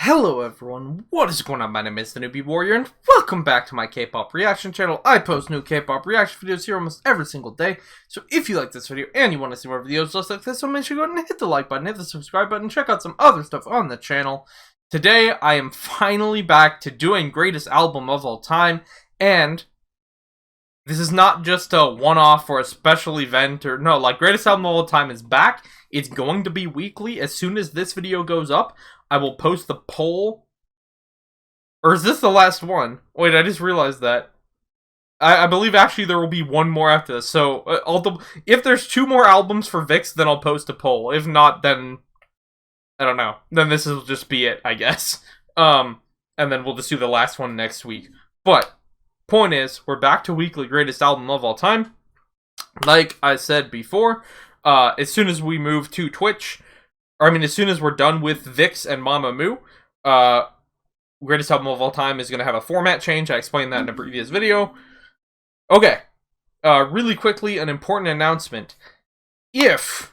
Hello everyone, what is going on? My name is the Newbie Warrior, and welcome back to my K-pop reaction channel. I post new K-pop reaction videos here almost every single day, so if you like this video and you want to see more videos just like this, so make sure you go ahead and hit the like button, hit the subscribe button, check out some other stuff on the channel. Today, I am finally back to doing greatest album of all time, and this is not just a one-off or a special event, or no, like, greatest album of all time is back. It's going to be weekly. As soon as this video goes up, I will post the poll. Or is this the last one? Wait, I just realized that. I believe actually there will be one more after this. So, if there's 2 more albums for VIXX, then I'll post a poll. If not, then I don't know. Then this will just be it, I guess. And then we'll just do the last one next week. But point is, we're back to weekly greatest album of all time. Like I said before, as soon as we move to Twitch, as soon as we're done with VIXX and Mamamoo, greatest album of all time is going to have a format change. I explained that in a previous video. Okay, really quickly, an important announcement. If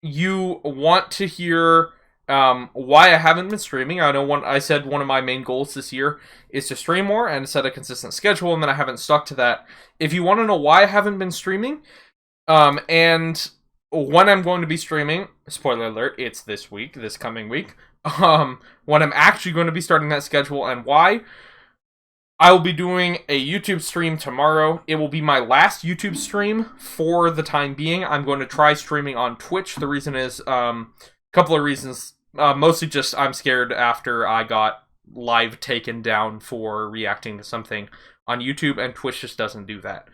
you want to hear why I haven't been streaming, I said one of my main goals this year is to stream more and set a consistent schedule, and then I haven't stuck to that. If you want to know why I haven't been streaming, and when I'm going to be streaming, spoiler alert, it's this coming week, when I'm actually going to be starting that schedule and why, I will be doing a YouTube stream tomorrow. It will be my last YouTube stream for the time being. I'm going to try streaming on Twitch. The reason is, a couple of reasons, mostly just I'm scared after I got live taken down for reacting to something on YouTube, and Twitch just doesn't do that.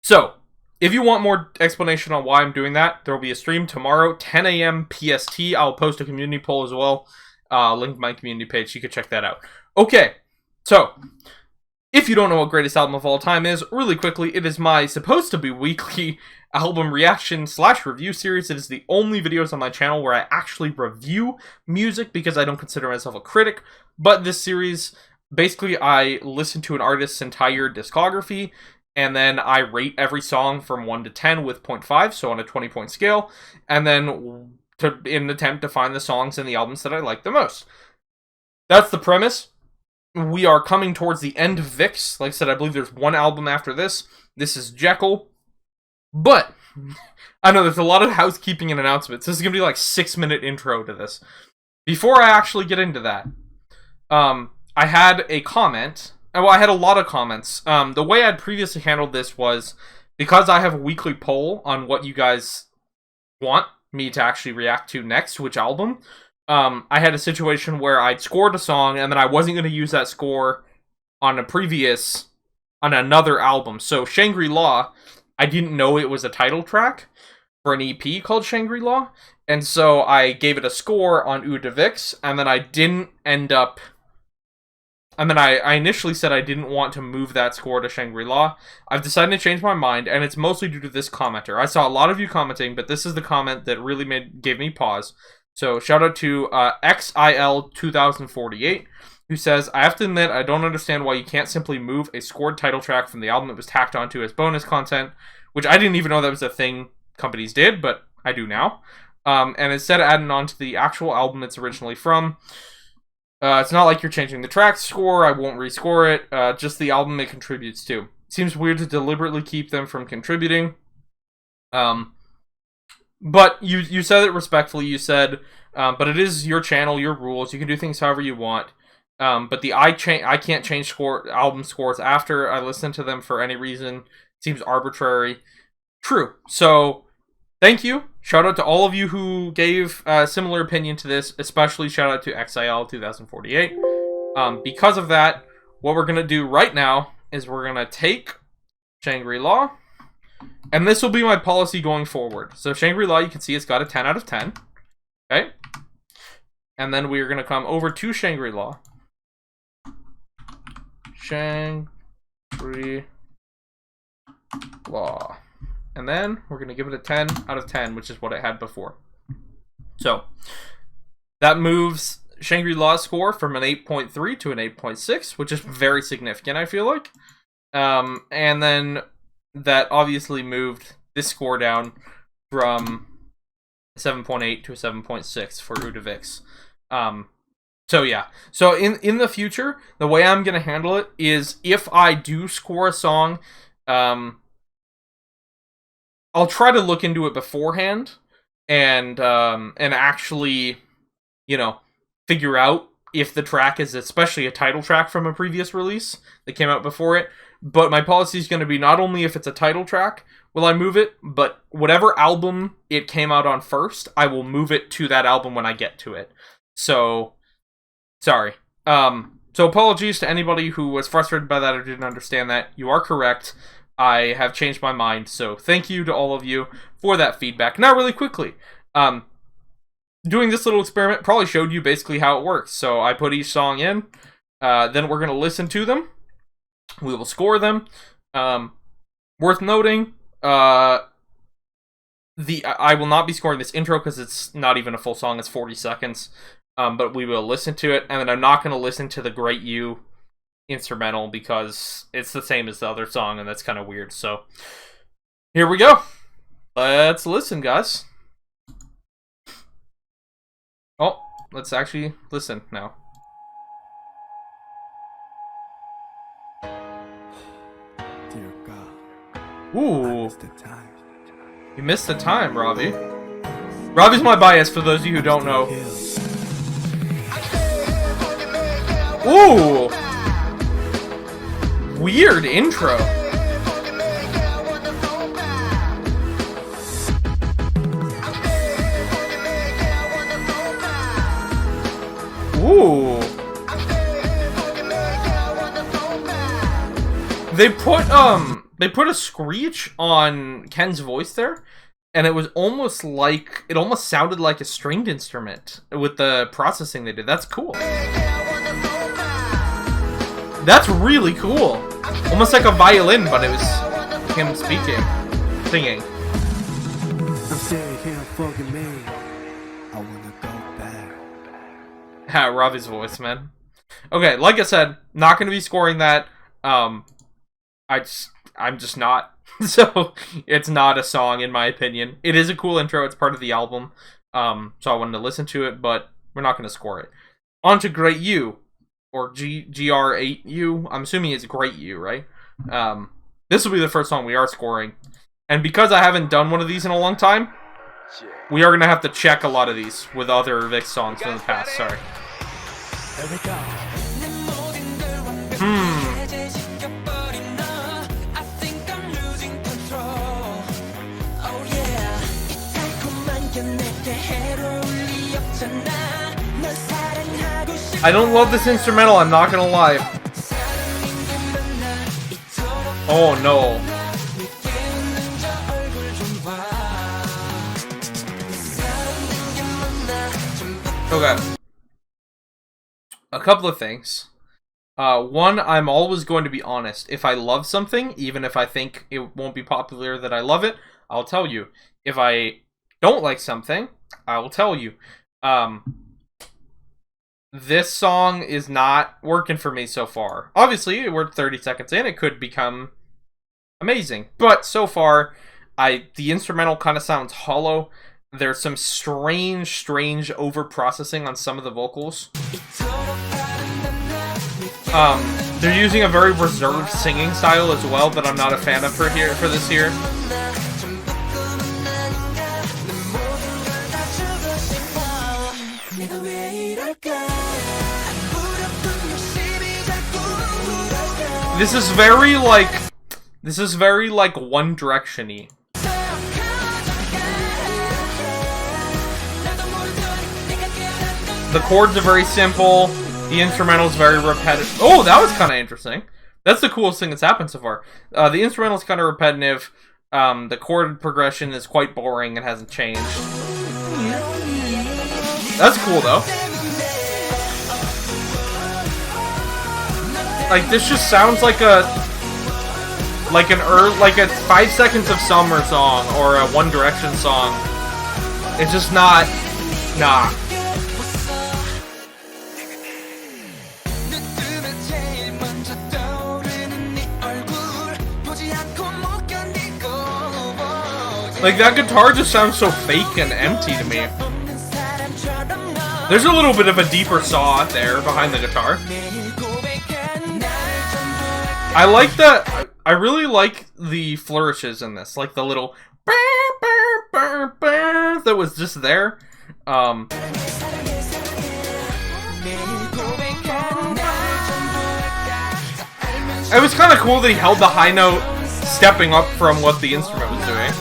So, if you want more explanation on why I'm doing that, there will be a stream tomorrow, 10 a.m. PST. I'll post a community poll as well. Link to my community page. You can check that out. Okay, so if you don't know what greatest album of all time is, really quickly, it is my supposed to be weekly album reaction / review series. It is the only videos on my channel where I actually review music because I don't consider myself a critic. But this series, basically, I listen to an artist's entire discography, and then I rate every song from 1 to 10 with 0.5, so on a 20-point scale, and then in an attempt to find the songs and the albums that I like the most. That's the premise. We are coming towards the end of VIXX. Like I said, I believe there's one album after this. This is Jekyll. But, I know there's a lot of housekeeping and announcements. This is going to be like a 6-minute intro to this. Before I actually get into that, I had a comment. Well, I had a lot of comments. The way I'd previously handled this was, because I have a weekly poll on what you guys want me to actually react to next, which album, I had a situation where I'd scored a song, and then I wasn't going to use that score on another album. So Shangri-La, I didn't know it was a title track for an EP called Shangri-La, and so I gave it a score on GAOAT VIXX, and then I didn't end up... And then I initially said I didn't want to move that score to Shangri-La. I've decided to change my mind, and it's mostly due to this commenter. I saw a lot of you commenting, but this is the comment that really gave me pause. So, shout out to XIL2048, who says, I have to admit, I don't understand why you can't simply move a scored title track from the album it was tacked onto as bonus content, which I didn't even know that was a thing companies did, but I do now. And instead of adding on to the actual album it's originally from, it's not like you're changing the track score. I won't rescore it. Just the album it contributes to. Seems weird to deliberately keep them from contributing. But you said it respectfully. You said, but it is your channel, your rules. You can do things however you want. But I can't change album scores after I listen to them for any reason. Seems arbitrary. True. So, thank you. Shout out to all of you who gave a similar opinion to this, especially shout out to XIL2048. Because of that, what we're going to do right now is we're going to take Shangri-La, and this will be my policy going forward. So Shangri-La, you can see it's got a 10 out of 10. Okay? And then we're going to come over to Shangri-La. Shangri-La. And then we're going to give it a 10 out of 10, which is what it had before. So, that moves Shangri-La's score from an 8.3 to an 8.6, which is very significant, I feel like. And then that obviously moved this score down from a 7.8 to a 7.6 for GAOAT VIXX. So yeah. So in the future, the way I'm gonna handle it is if I do score a song, I'll try to look into it beforehand and actually, you know, figure out if the track is especially a title track from a previous release that came out before it. But my policy is going to be not only if it's a title track will I move it, but whatever album it came out on first, I will move it to that album when I get to it. So, sorry. So apologies to anybody who was frustrated by that or didn't understand that. You are correct. I have changed my mind, so thank you to all of you for that feedback. Now, really quickly, doing this little experiment probably showed you basically how it works. So I put each song in, then we're going to listen to them. We will score them. Worth noting, I will not be scoring this intro because it's not even a full song, it's 40 seconds. But we will listen to it, and then I'm not going to listen to the Great You instrumental because it's the same as the other song, and that's kind of weird. So here we go. Let's listen, guys. Oh, let's actually listen now. Dear God, ooh, you missed the time, Robbie. Robbie's my bias for those of you who don't know. Ooh, weird intro. Ooh. They put a screech on Ken's voice there, and it was almost like it almost sounded like a stringed instrument with the processing they did. That's cool. That's really cool. Almost like a violin, but it was him speaking, singing. I'm saying here fucking me. I wanna go back. Ha, Robbie's voice, man. Okay, like I said, not going to be scoring that. I'm just not. So it's not a song in my opinion. It is a cool intro. It's part of the album. So I wanted to listen to it, but we're not going to score it. On to Great You, or GR8U. I'm assuming it's Great You, right? This will be the first song we are scoring. And because I haven't done one of these in a long time, we are going to have to check a lot of these with other VIXX songs from the past. Sorry. Here we go. I don't love this instrumental, I'm not gonna lie. Oh no. Okay. A couple of things. One, I'm always going to be honest. If I love something, even if I think it won't be popular that I love it, I'll tell you. If I don't like something, I will tell you. This song is not working for me so far. Obviously, we're 30 seconds in, it could become amazing. But so far, the instrumental kind of sounds hollow. There's some strange over-processing on some of the vocals. They're using a very reserved singing style as well that I'm not a fan of for this here. This is very like One Direction-y. The chords are very simple. The instrumental is very repetitive. Oh, that was kind of interesting. That's the coolest thing that's happened so far. The instrumental is kind of repetitive. The chord progression is quite boring and hasn't changed. That's cool though. Like this just sounds like a 5 Seconds of Summer song or a One Direction song. It's just not. Nah. Like, that guitar just sounds so fake and empty to me. There's a little bit of a deeper saw there behind the guitar. I like that. I really like the flourishes in this. Like the little that was just there. It was kind of cool that he held the high note stepping up from what the instrument was doing.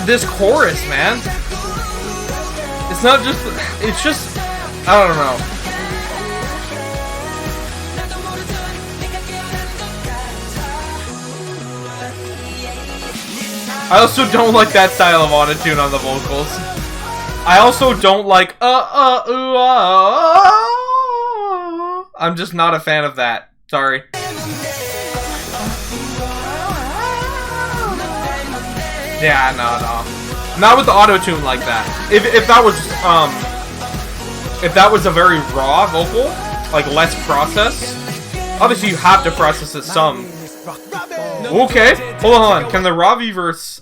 This chorus, man. It's not just, it's just, I don't know. I also don't like that style of autotune on the vocals. I also don't like, I'm just not a fan of that. Sorry. Yeah, no. Not with the auto-tune like that. If that was a very raw vocal, like less process, obviously you have to process it some. Okay, hold on. Can the Ravi verse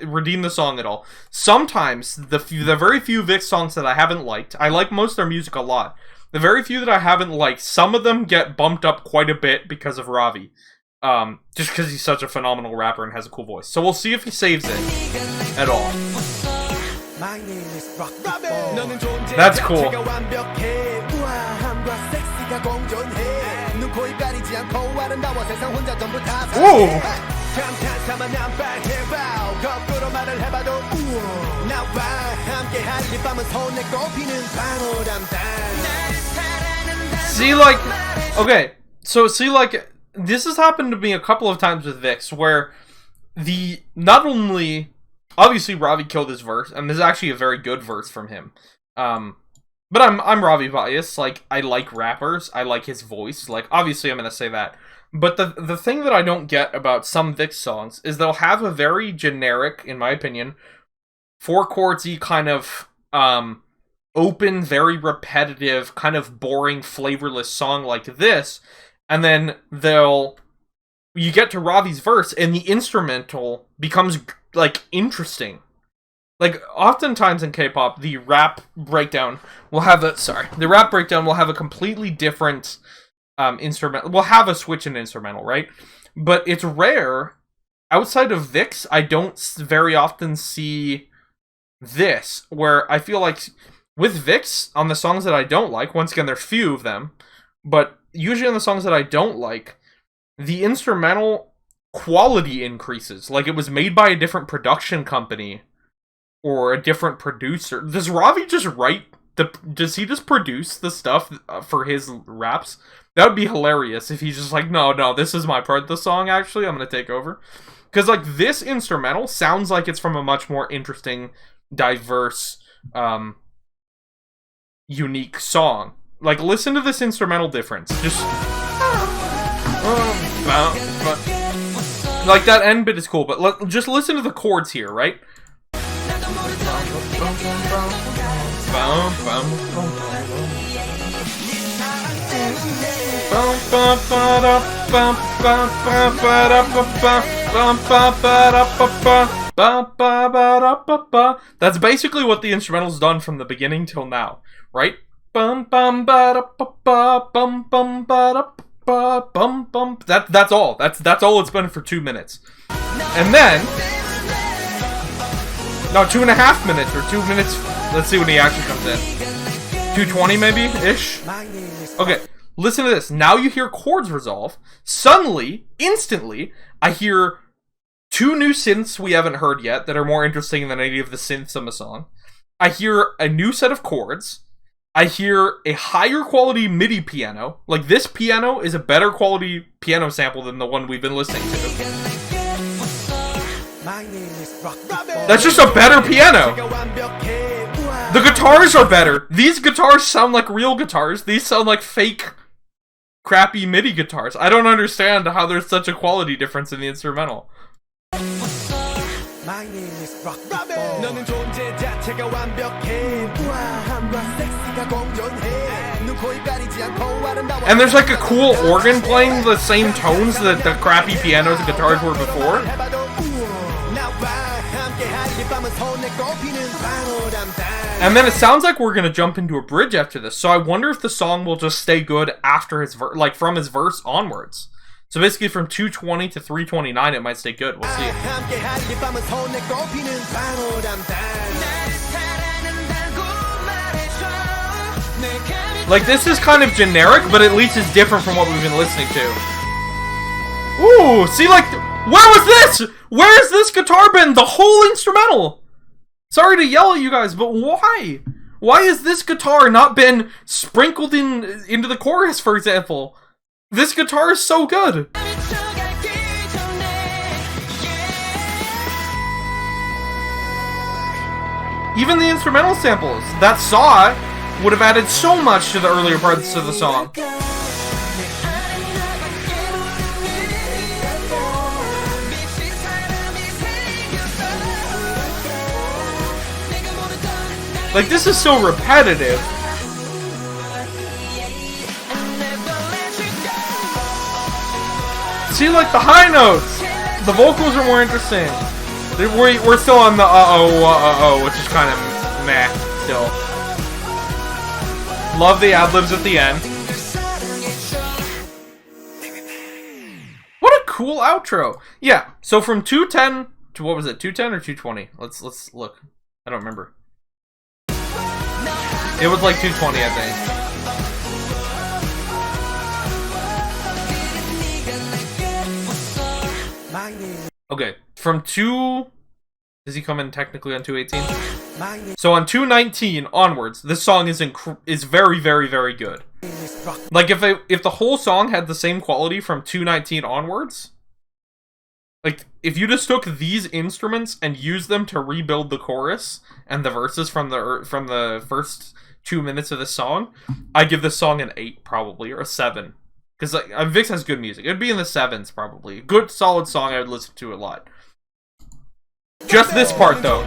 redeem the song at all? Sometimes, the very few VIXX songs that I haven't liked, I like most of their music a lot. The very few that I haven't liked, some of them get bumped up quite a bit because of Ravi. Just because he's such a phenomenal rapper and has a cool voice. So we'll see if he saves it at all. That's cool. Ooh! See, like, okay, so see, like, this has happened to me a couple of times with VIXX, where not only, obviously Ravi killed his verse, and this is actually a very good verse from him, but I'm Ravi biased. Like, I like rappers, I like his voice, like, obviously I'm gonna say that, but the thing that I don't get about some VIXX songs is they'll have a very generic, in my opinion, 4 chords-y kind of, open, very repetitive, kind of boring, flavorless song like this, and then you get to Ravi's verse, and the instrumental becomes, like, interesting. Like, oftentimes in K-pop, the rap breakdown will have a completely different, instrumental. We'll have a switch in instrumental, right? But it's rare, outside of VIXX, I don't very often see this, where I feel like, with VIXX, on the songs that I don't like, once again, there's few of them, but usually on the songs that I don't like, the instrumental quality increases. Like, it was made by a different production company or a different producer. Does Ravi just does he just produce the stuff for his raps? That would be hilarious if he's just like, no, this is my part of the song, actually, I'm gonna take over. Because, like, this instrumental sounds like it's from a much more interesting, diverse, unique song. Like, listen to this instrumental difference. Just... like, that end bit is cool, but just listen to the chords here, right? That's basically what the instrumental's done from the beginning till now, right? That's all. That's all it's been for 2 minutes. And then, no, 2.5 minutes or 2 minutes. Let's see when he actually comes in. 2:20 maybe ish. Okay, listen to this. Now you hear chords resolve. Suddenly, instantly, I hear 2 new synths we haven't heard yet that are more interesting than any of the synths in the song. I hear a new set of chords. I hear a higher quality MIDI piano. Like, this piano is a better quality piano sample than the one we've been listening to. That's just a better piano. The guitars are better. These guitars sound like real guitars. These sound like fake, crappy MIDI guitars. I don't understand how there's such a quality difference in the instrumental. My name is Rock 너는 존재 자체가 완벽해 우아함과 섹시가 공존해 눈, 코, 입 가리지 않고 아름다워. And there's like a cool organ playing the same tones that the crappy pianos and guitars were before. And then it sounds like we're gonna jump into a bridge after this, so I wonder if the song will just stay good after his like from his verse onwards. So basically from 220 to 329 it might stay good, we'll see. Like this is kind of generic, but at least it's different from what we've been listening to. Ooh, see like, where was this? Where's this guitar been? The whole instrumental! Sorry to yell at you guys, but why? Why has this guitar not been sprinkled into the chorus, for example? This guitar is so good! Even the instrumental samples, that saw would have added so much to the earlier parts of the song. Like, this is so repetitive. See, like, the high notes! The vocals are more interesting. We're still on the uh-oh, which is kind of meh, still. Love the ad-libs at the end. What a cool outro! Yeah, so from 210 to, what was it, 210 or 220? Let's look. I don't remember. It was like 220, I think. Okay, from 2... Does he come in technically on 218? So on 219 onwards, this song is very, very, very good. Like, if the whole song had the same quality from 219 onwards... Like, if you just took these instruments and used them to rebuild the chorus and the verses from the first 2 minutes of the song, I'd give this song an 8, probably, or a 7. Because like, VIXX has good music. It'd be in the 7s, probably. Good, solid song, I would listen to a lot. Just this part, though.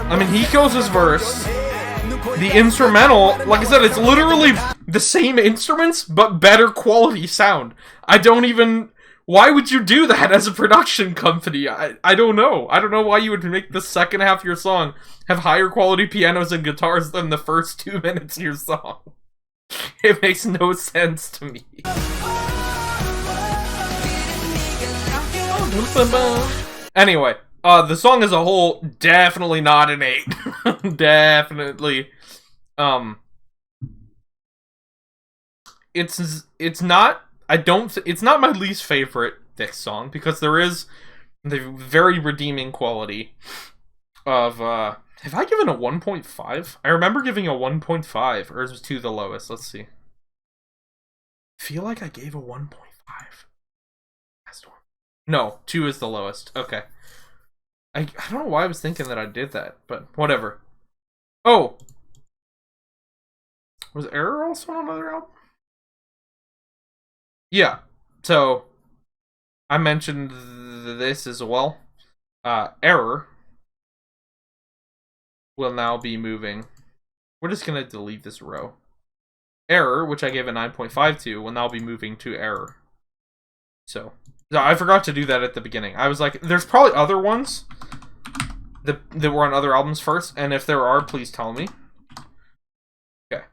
I mean, he kills his verse. The instrumental, like I said, it's literally the same instruments, but better quality sound. I don't even... Why would you do that as a production company? I don't know. I don't know why you would make the second half of your song have higher quality pianos and guitars than the first 2 minutes of your song. It makes no sense to me. Anyway, the song as a whole, definitely not an 8. Definitely. It's not... it's not my least favorite VIXX song, because there is the very redeeming quality of, have I given a 1.5? I remember giving a 1.5, or is it 2 the lowest? Let's see. I feel like I gave a 1.5. No, 2 is the lowest. Okay. I don't know why I was thinking that I did that, but whatever. Oh! Was Error also on another album? Yeah, so I mentioned this as well. Error will now be moving. We're just going to delete this row. Error, which I gave a 9.5 to, will now be moving to Error. So I forgot to do that at the beginning. I was like, there's probably other ones that were on other albums first, and if there are, please tell me. Okay.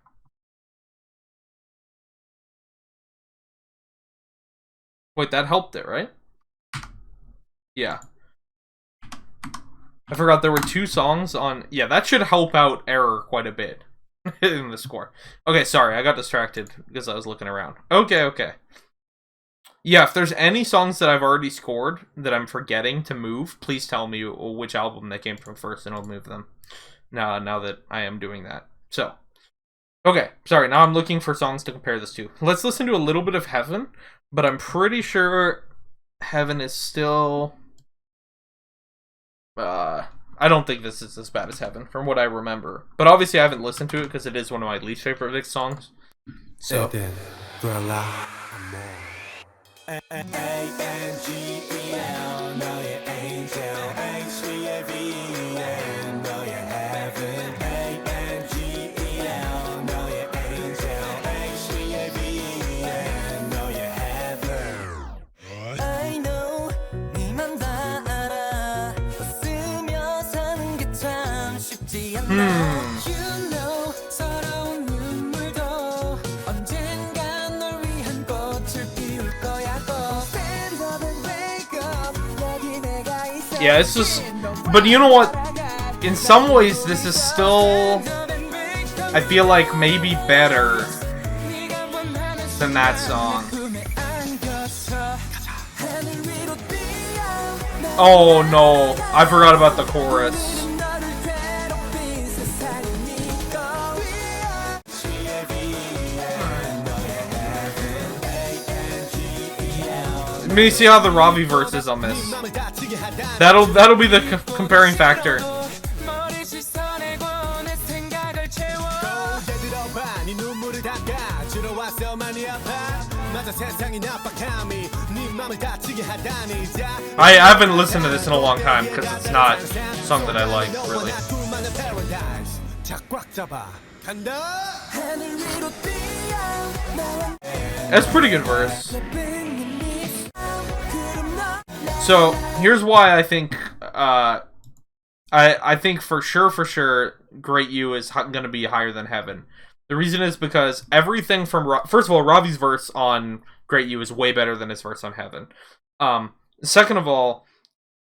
Wait, that helped it, right? Yeah. I forgot there were 2 songs on... Yeah, that should help out Error quite a bit in the score. Okay, sorry, I got distracted because I was looking around. Okay. Yeah, if there's any songs that I've already scored that I'm forgetting to move, please tell me which album they came from first and I'll move them. Now that I am doing that. So, okay, sorry, now I'm looking for songs to compare this to. Let's listen to a little bit of Heaven, but I'm pretty sure Heaven is still... I don't think this is as bad as Heaven, from what I remember. But obviously I haven't listened to it because it is one of my least favorite VIXX songs. So... A-N-G-E-L, Yeah, it's just... But you know what? In some ways, this is still... I feel like maybe better than that song. Oh no, I forgot about the chorus. Let me see how the Ravi verse is on this. That'll be the comparing factor. I haven't listened to this in a long time because it's not a song that I like, really. That's a pretty good verse. So here's why I think I think for sure Great You is gonna be higher than Heaven. The reason is because everything from first of all, Ravi's verse on Great You is way better than his verse on Heaven. Second of all,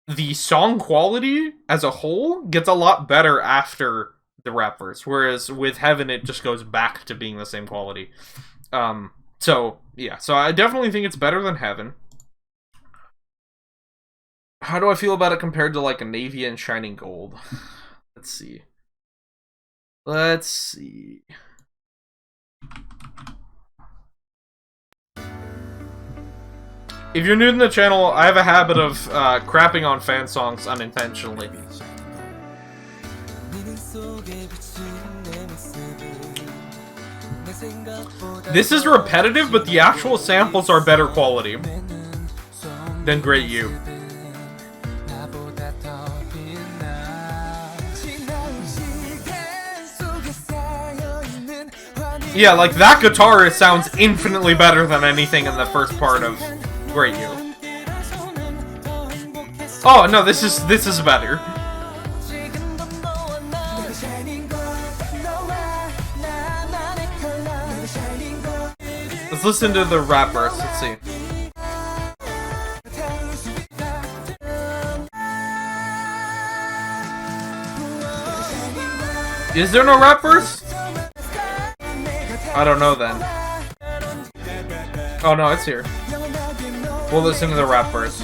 the song quality as a whole gets a lot better after the rap verse, whereas with Heaven it just goes back to being the same quality. So yeah, so I definitely think it's better than Heaven. How do I feel about it compared to like a Navy and Shining Gold? Let's see. If you're new to the channel, I have a habit of crapping on fan songs unintentionally. This is repetitive, but the actual samples are better quality than Great You. Yeah, like that guitar sounds infinitely better than anything in the first part of Great You. Oh no, this is better. Let's listen to the rap verse. Let's see. Is there no rap verse? I don't know then. Oh no, it's here. We'll listen to the rap verse.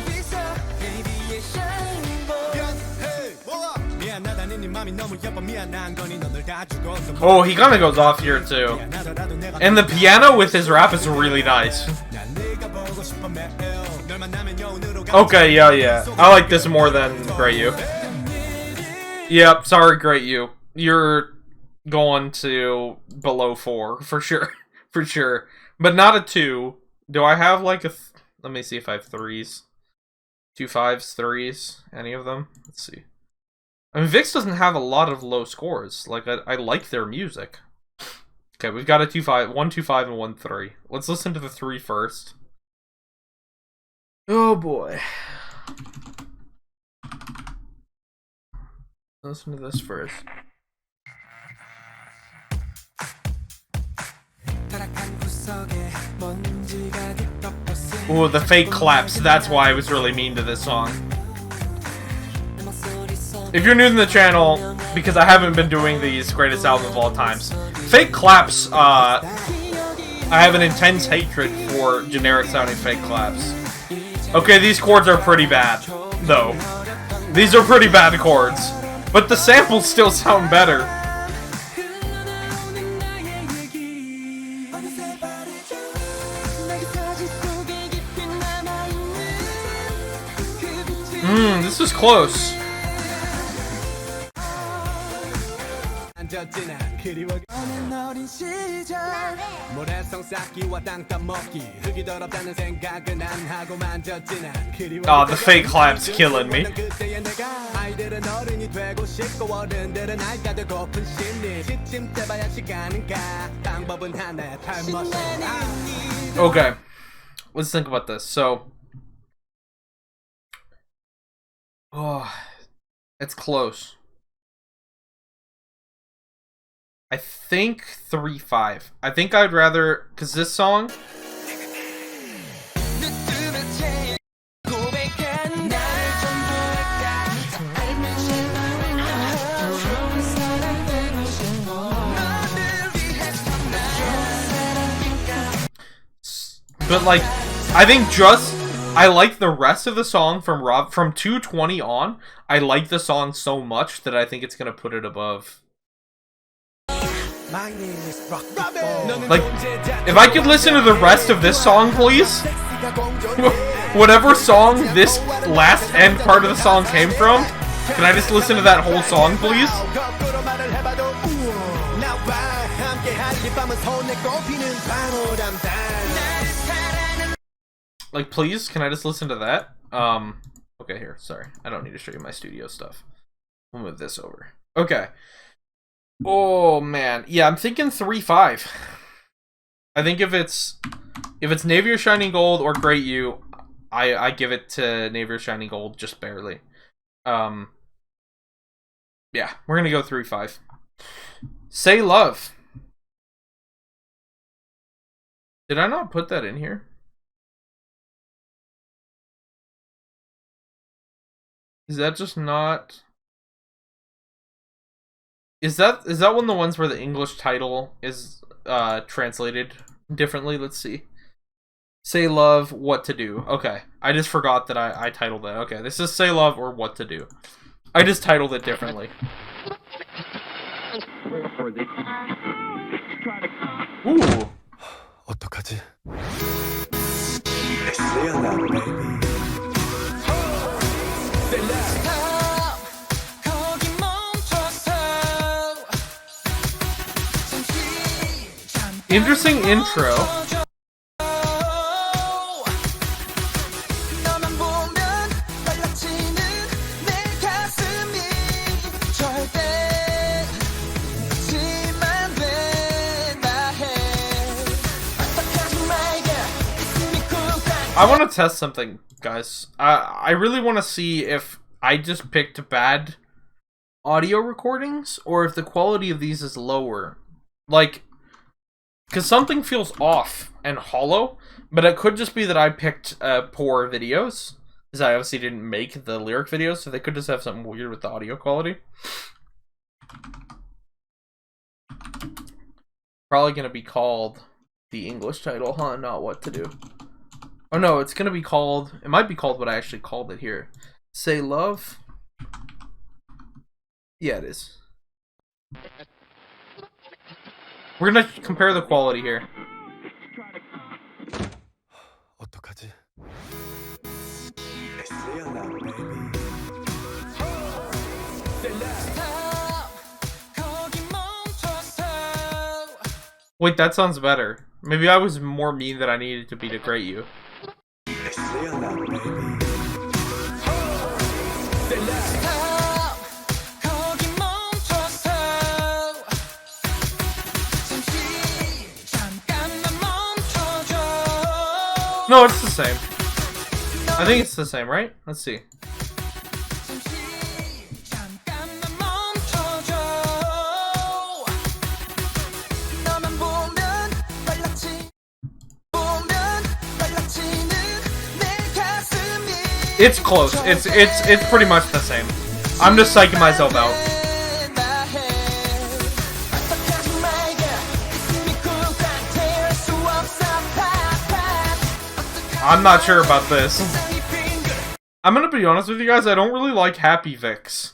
Oh, he kind of goes off here too. And the piano with his rap is really nice. Okay, yeah. I like this more than Great You. Yep, sorry Great You. You're going to below 4 for sure. For sure. But not a 2. Do I have like a... Let me see if I have 3s. 2 5s, 3s. Any of them? Let's see. I mean, VIXX doesn't have a lot of low scores. Like, I like their music. Okay, we've got a 2 5, 1 2 5, and 1 3. Let's listen to the 3 first. Oh boy. Listen to this first. Ooh, the fake claps. That's why I was really mean to this song. If you're new to the channel, because I haven't been doing these greatest album of all times, fake claps, I have an intense hatred for generic sounding fake claps. Okay, these chords are pretty bad, though. These are pretty bad chords. But the samples still sound better. This is close. 만졌지 난 그리워 어린 어린 시절 모래성 쌓기와 땅 따먹기 흙이 더럽다는 생각은 안 하고 만졌지 난 그리워 Oh, the fake clap's killing me. 그때의 내가 아이들은 어른이 되고 싶고 어른들은 아이가 되고픈 심리 시쯤 때봐야 시간은 가 방법은 하나야 탈모시 Okay, let's think about this. So, oh, it's close. I think 3-5. I think I'd rather, because this song, but like, I think I like the rest of the song from 220 on. I like the song so much that I think it's gonna put it above. Like, if I could listen to the rest of this song, please. Whatever song this last end part of the song came from, can I just listen to that whole song, please? Like, please, can I just listen to that? Okay, here, sorry. I don't need to show you my studio stuff. We'll move this over. Okay. Oh, man. Yeah, I'm thinking 3-5. I think if it's Navy or Shining Gold or Great You, I give it to Navy or Shining Gold just barely. Yeah, we're gonna go 3-5. Say Love. Did I not put that in here? Is that just not... Is that one of the ones where the English title is translated differently? Let's see. Say Love, What to Do. Okay. I just forgot that I titled that. Okay, this is Say Love or What to Do. I just titled it differently. Ooh. 어떡하지? Say love, baby. Interesting intro. I want to test something, guys. I really want to see if I just picked bad audio recordings or if the quality of these is lower. Like, because something feels off and hollow, but it could just be that I picked poor videos, because I obviously didn't make the lyric videos, so they could just have something weird with the audio quality. Probably going to be called the English title, huh? Not What to Do. Oh no, it's going to be called, it might be called what I actually called it here. Say Love. Yeah, it is. We're gonna compare the quality here. 어떡하지? Wait, that sounds better. Maybe I was more mean than I needed to be to grate you. No, it's the same. I think it's the same, right? Let's see. It's close. It's pretty much the same. I'm just psyching myself out. I'm not sure about this. I'm gonna be honest with you guys, I don't really like Happy VIXX.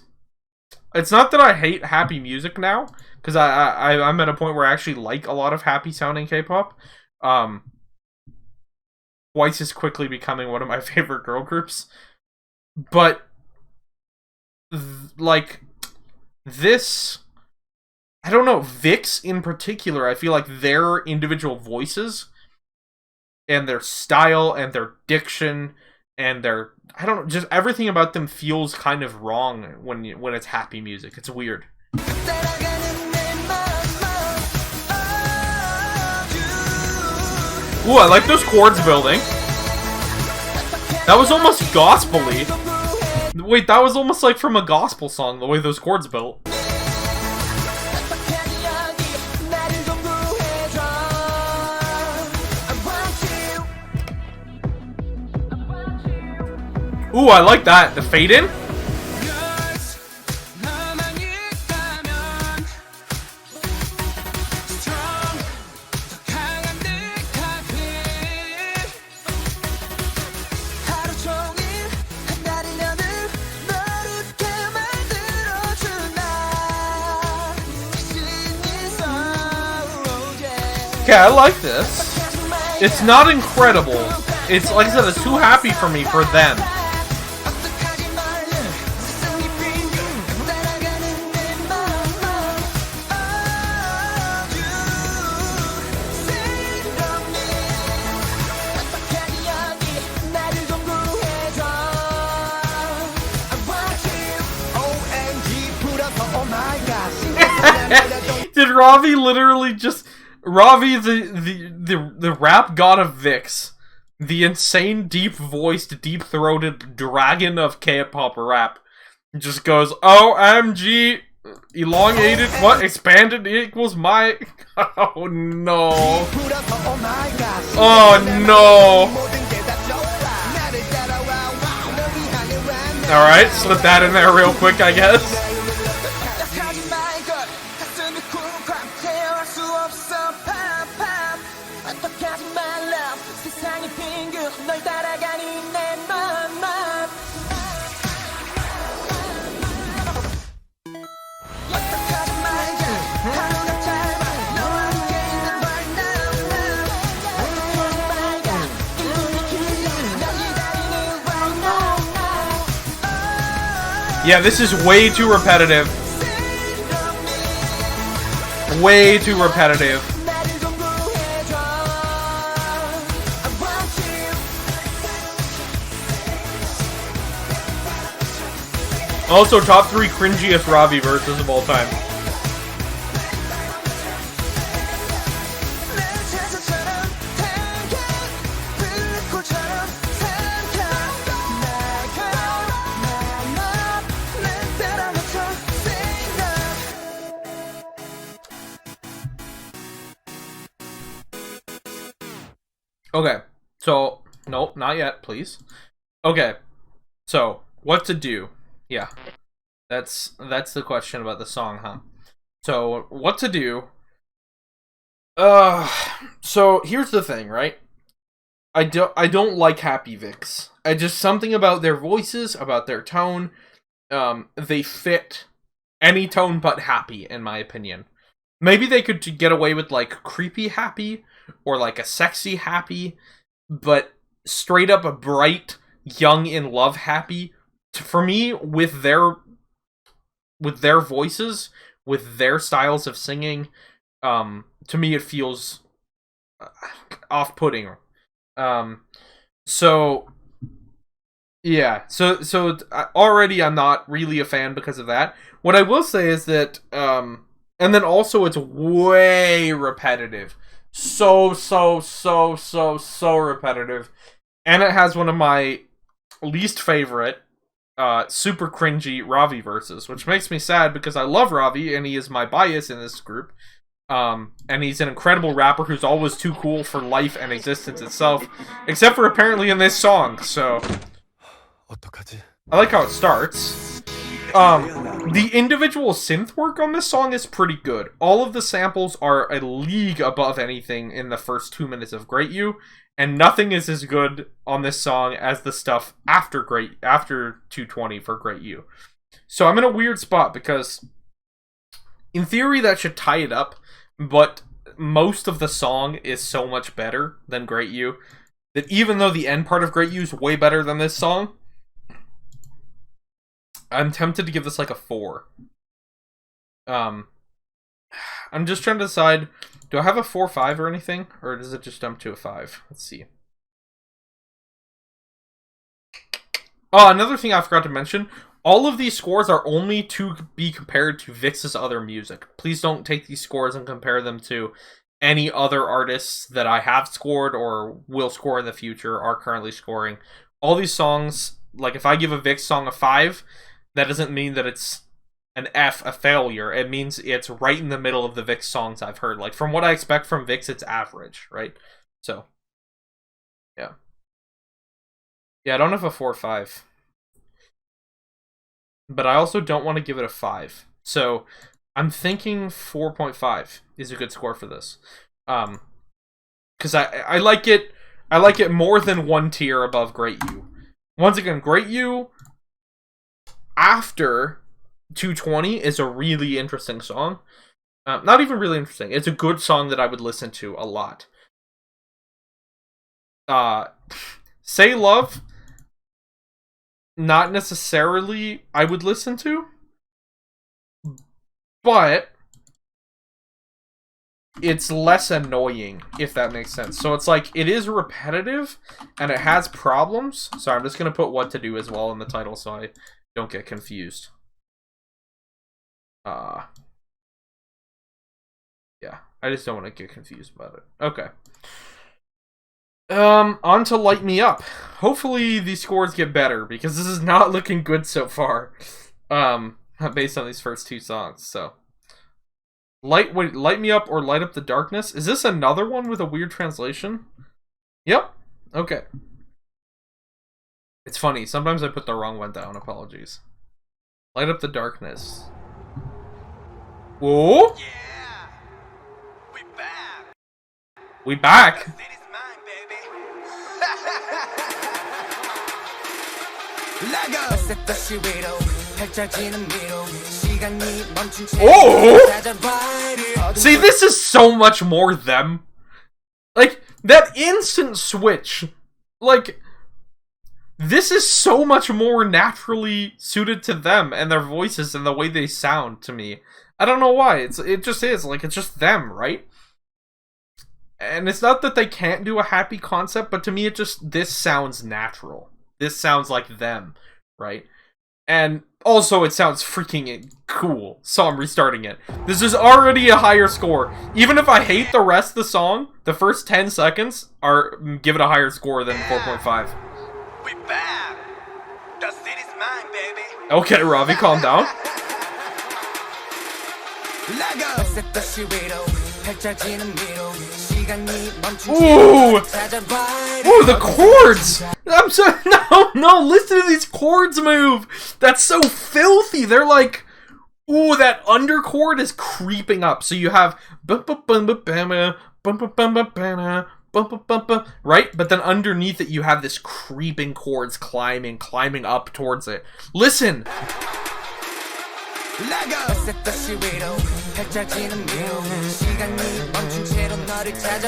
It's not that I hate happy music now, because I'm at a point where I actually like a lot of happy sounding K-pop. Twice is quickly becoming one of my favorite girl groups. But, like, this I don't know, VIXX in particular, I feel like their individual voices and their style and their diction and their, I don't know, just everything about them feels kind of wrong when it's happy music. It's weird. Ooh, I like those chords building. That was almost gospel-y. Wait, that was almost like from a gospel song, the way those chords built. Ooh, I like that. The fade in. Okay, I like this. It's not incredible. It's, like I said, it's too happy for me for them. Did Ravi literally just... Ravi, the rap god of VIXX, the insane, deep-voiced, deep-throated dragon of K-pop rap, just goes, OMG, elongated, what, expanded equals my... Oh, no. Oh, no. Alright, slip that in there real quick, I guess. Yeah, this is way too repetitive. Way too repetitive. Also, top 3 cringiest Ravi verses of all time. Okay, so, nope, not yet, please. Okay, so, what to do? Yeah, that's the question about the song, huh? So, what to do? So, here's the thing, right? I don't like Happy VIXX. I just, something about their voices, about their tone, they fit any tone but happy, in my opinion. Maybe they could get away with, like, creepy happy, or like a sexy happy, but straight up a bright, young in love happy, for me, with their voices, with their styles of singing, to me it feels off-putting. So yeah, so already I'm not really a fan because of that. What I will say is that, and then also it's way repetitive. So repetitive. And it has one of my least favorite, super cringy Ravi verses, which makes me sad because I love Ravi and he is my bias in this group. And he's an incredible rapper who's always too cool for life and existence itself, except for apparently in this song, so... I like how it starts. The individual synth work on this song is pretty good. All of the samples are a league above anything in the first 2 minutes of Great You, and nothing is as good on this song as the stuff after 220 for Great You. So I'm in a weird spot because in theory that should tie it up, but most of the song is so much better than Great You that even though the end part of Great You is way better than this song, I'm tempted to give this like a 4. I'm just trying to decide, do I have a 4-5 or anything? Or does it just jump to a 5? Let's see. Oh, another thing I forgot to mention. All of these scores are only to be compared to VIXX's other music. Please don't take these scores and compare them to any other artists that I have scored or will score in the future, are currently scoring. All these songs, like if I give a VIXX song a 5, that doesn't mean that it's an F, a failure. It means it's right in the middle of the VIXX songs I've heard. Like from what I expect from VIXX, it's average, right? So, yeah. Yeah, I don't have a 4-5. But I also don't want to give it a 5. So, I'm thinking 4.5 is a good score for this. Because I like it. I like it more than one tier above Great You. Once again, Great You after 220 is a really interesting song. Not even really interesting. It's a good song that I would listen to a lot. Say Love, not necessarily I would listen to, but it's less annoying, if that makes sense. So it's like, it is repetitive, and it has problems. So I'm just going to put what to do as well in the title so I don't get confused. Yeah, I just don't want to get confused about it. Okay. On to Light Me Up. Hopefully these scores get better, because this is not looking good so far. Based on these first two songs, so. Light Me Up or Light Up the Darkness? Is this another one with a weird translation? Yep. Okay. It's funny, sometimes I put the wrong one down, apologies. Light Up the Darkness. Whoa! Yeah, we back. We back? Oh! See, this is so much more them. Like, that instant switch. Like, this is so much more naturally suited to them and their voices and the way they sound to me. I don't know why. It just is. Like, it's just them, right? And it's not that they can't do a happy concept, but to me, this sounds natural. This sounds like them, right? And also, it sounds freaking cool. So I'm restarting it. This is already a higher score. Even if I hate the rest of the song, the first 10 seconds give it a higher score than 4.5. We back. The city's mine, baby. Okay, Ravi, calm down. Ooh! Ooh, the chords! I'm so no, listen to these chords move! That's so filthy! They're like, ooh, that underchord is creeping up. So you have right? But then underneath it you have this creeping chords climbing up towards it. Listen!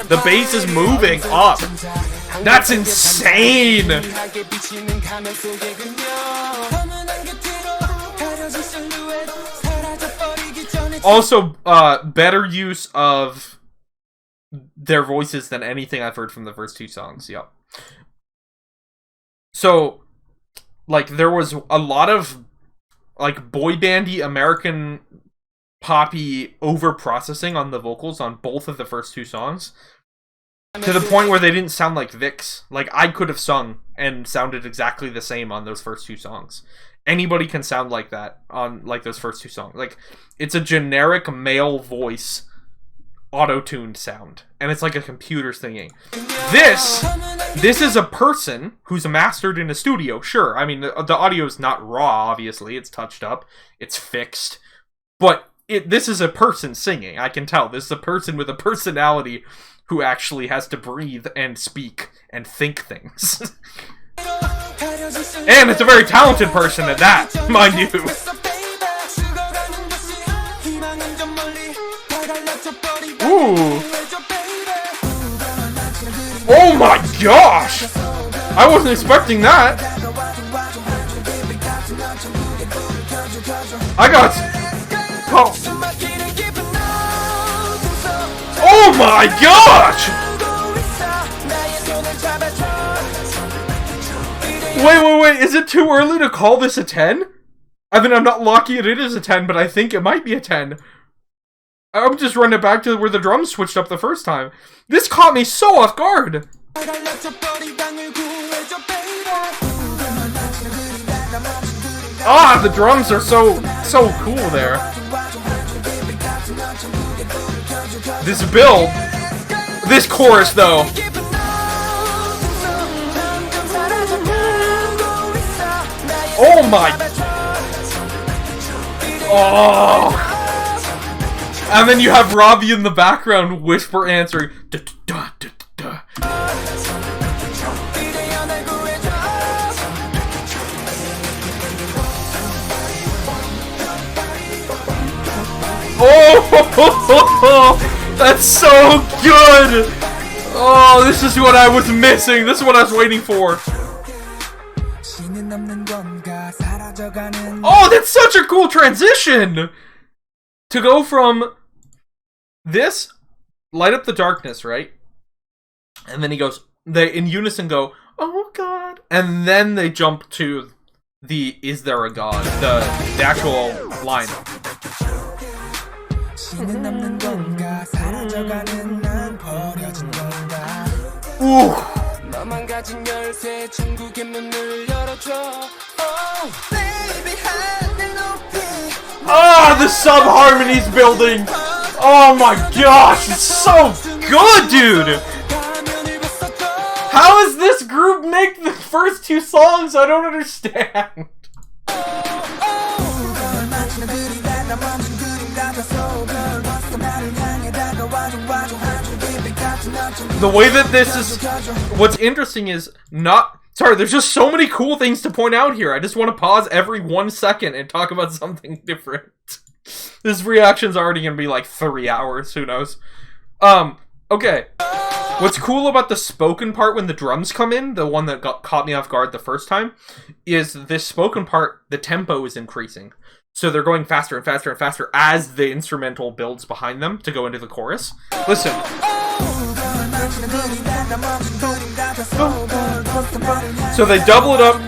The bass is moving up. That's insane. Also, better use of their voices than anything I've heard from the first two songs. Yep. So, like, there was a lot of like boy bandy American poppy over processing on the vocals on both of the first two songs, to the point where they didn't sound like VIXX. Like, I could have sung and sounded exactly the same on those first two songs. Anybody can sound like that on like those first two songs. Like, it's a generic male voice auto-tuned sound, and it's like a computer singing. This is a person who's mastered in a studio. Sure, I mean, the audio is not raw, obviously. It's touched up, it's fixed, but this is a person singing. I can tell this is a person with a personality who actually has to breathe and speak and think things. And it's a very talented person at that, mind you. Ooh. Oh my gosh! I wasn't expecting that. I got... Oh. my gosh! Wait, is it too early to call this a 10? I mean, I'm not locking it in as a 10, but I think it might be a 10. I'm just running it back to where the drums switched up the first time. This caught me so off guard! Ah, the drums are so cool there. This build, this chorus though. Oh my! Oh! And then you have Robbie in the background whisper answering. Da, da, da, da, da. Oh, that's so good! Oh, this is what I was missing. This is what I was waiting for. Oh, that's such a cool transition! To go from this, light up the darkness, right? And then he goes, they in unison go, oh God. And then they jump to the, is there a God? The actual line. Ooh. Ah, the sub-harmonies building! Oh my gosh, it's so good, dude! How does this group make the first two songs? I don't understand. The way that this is... What's interesting is not... Sorry, there's just so many cool things to point out here. I just want to pause every 1 second and talk about something different. This reaction's already going to be like 3 hours. Who knows? Okay. What's cool about the spoken part when the drums come in, the one that caught me off guard the first time, is this spoken part, the tempo is increasing. So they're going faster and faster and faster as the instrumental builds behind them to go into the chorus. Listen. So they double it up,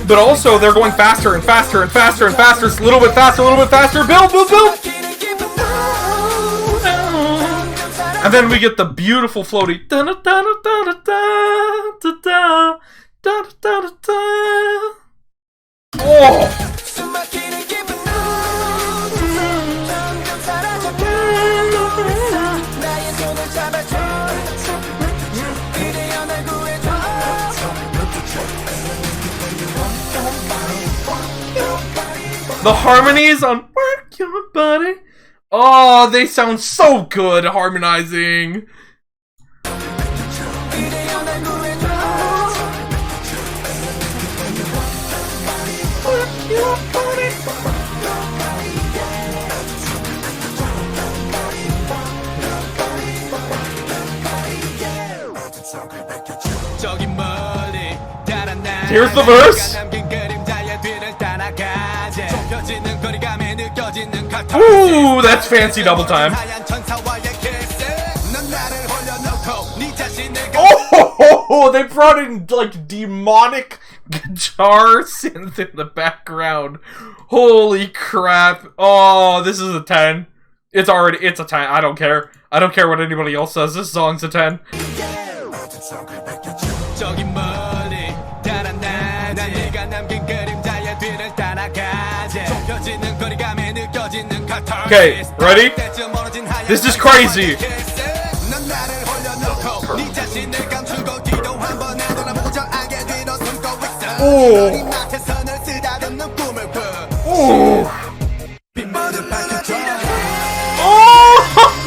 but also they're going faster and faster and faster and faster. It's a little bit faster, a little bit faster. Build, build, build! And then we get the beautiful floaty. Oh! The harmonies on Work Your Body. Oh, they sound so good harmonizing. Here's the verse. Ooh, that's fancy double time. Oh, they brought in like demonic guitar synth in the background. Holy crap. Oh, this is a 10. It's a 10. I don't care. I don't care what anybody else says. This song's a 10. Okay, ready? This is crazy. Oh. Oh.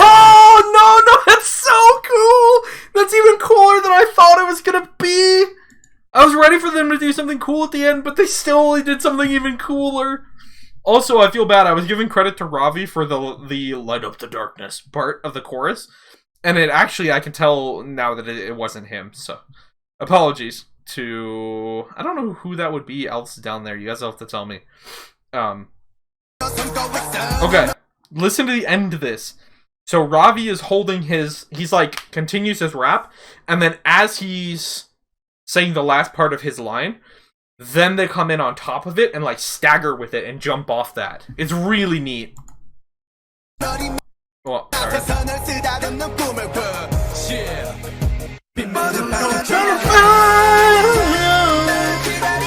Oh, no, that's so cool. That's even cooler than I thought it was gonna be. I was ready for them to do something cool at the end, but they still only did something even cooler. Also, I feel bad. I was giving credit to Ravi for the light up the darkness part of the chorus. And it actually, I can tell now that it wasn't him. So, apologies to... I don't know who that would be else down there. You guys will have to tell me. Okay. Listen to the end of this. So Ravi is holding he's like, continues his rap, and then as he's saying the last part of his line, then they come in on top of it and like stagger with it and jump off that. It's really neat. Well, sorry.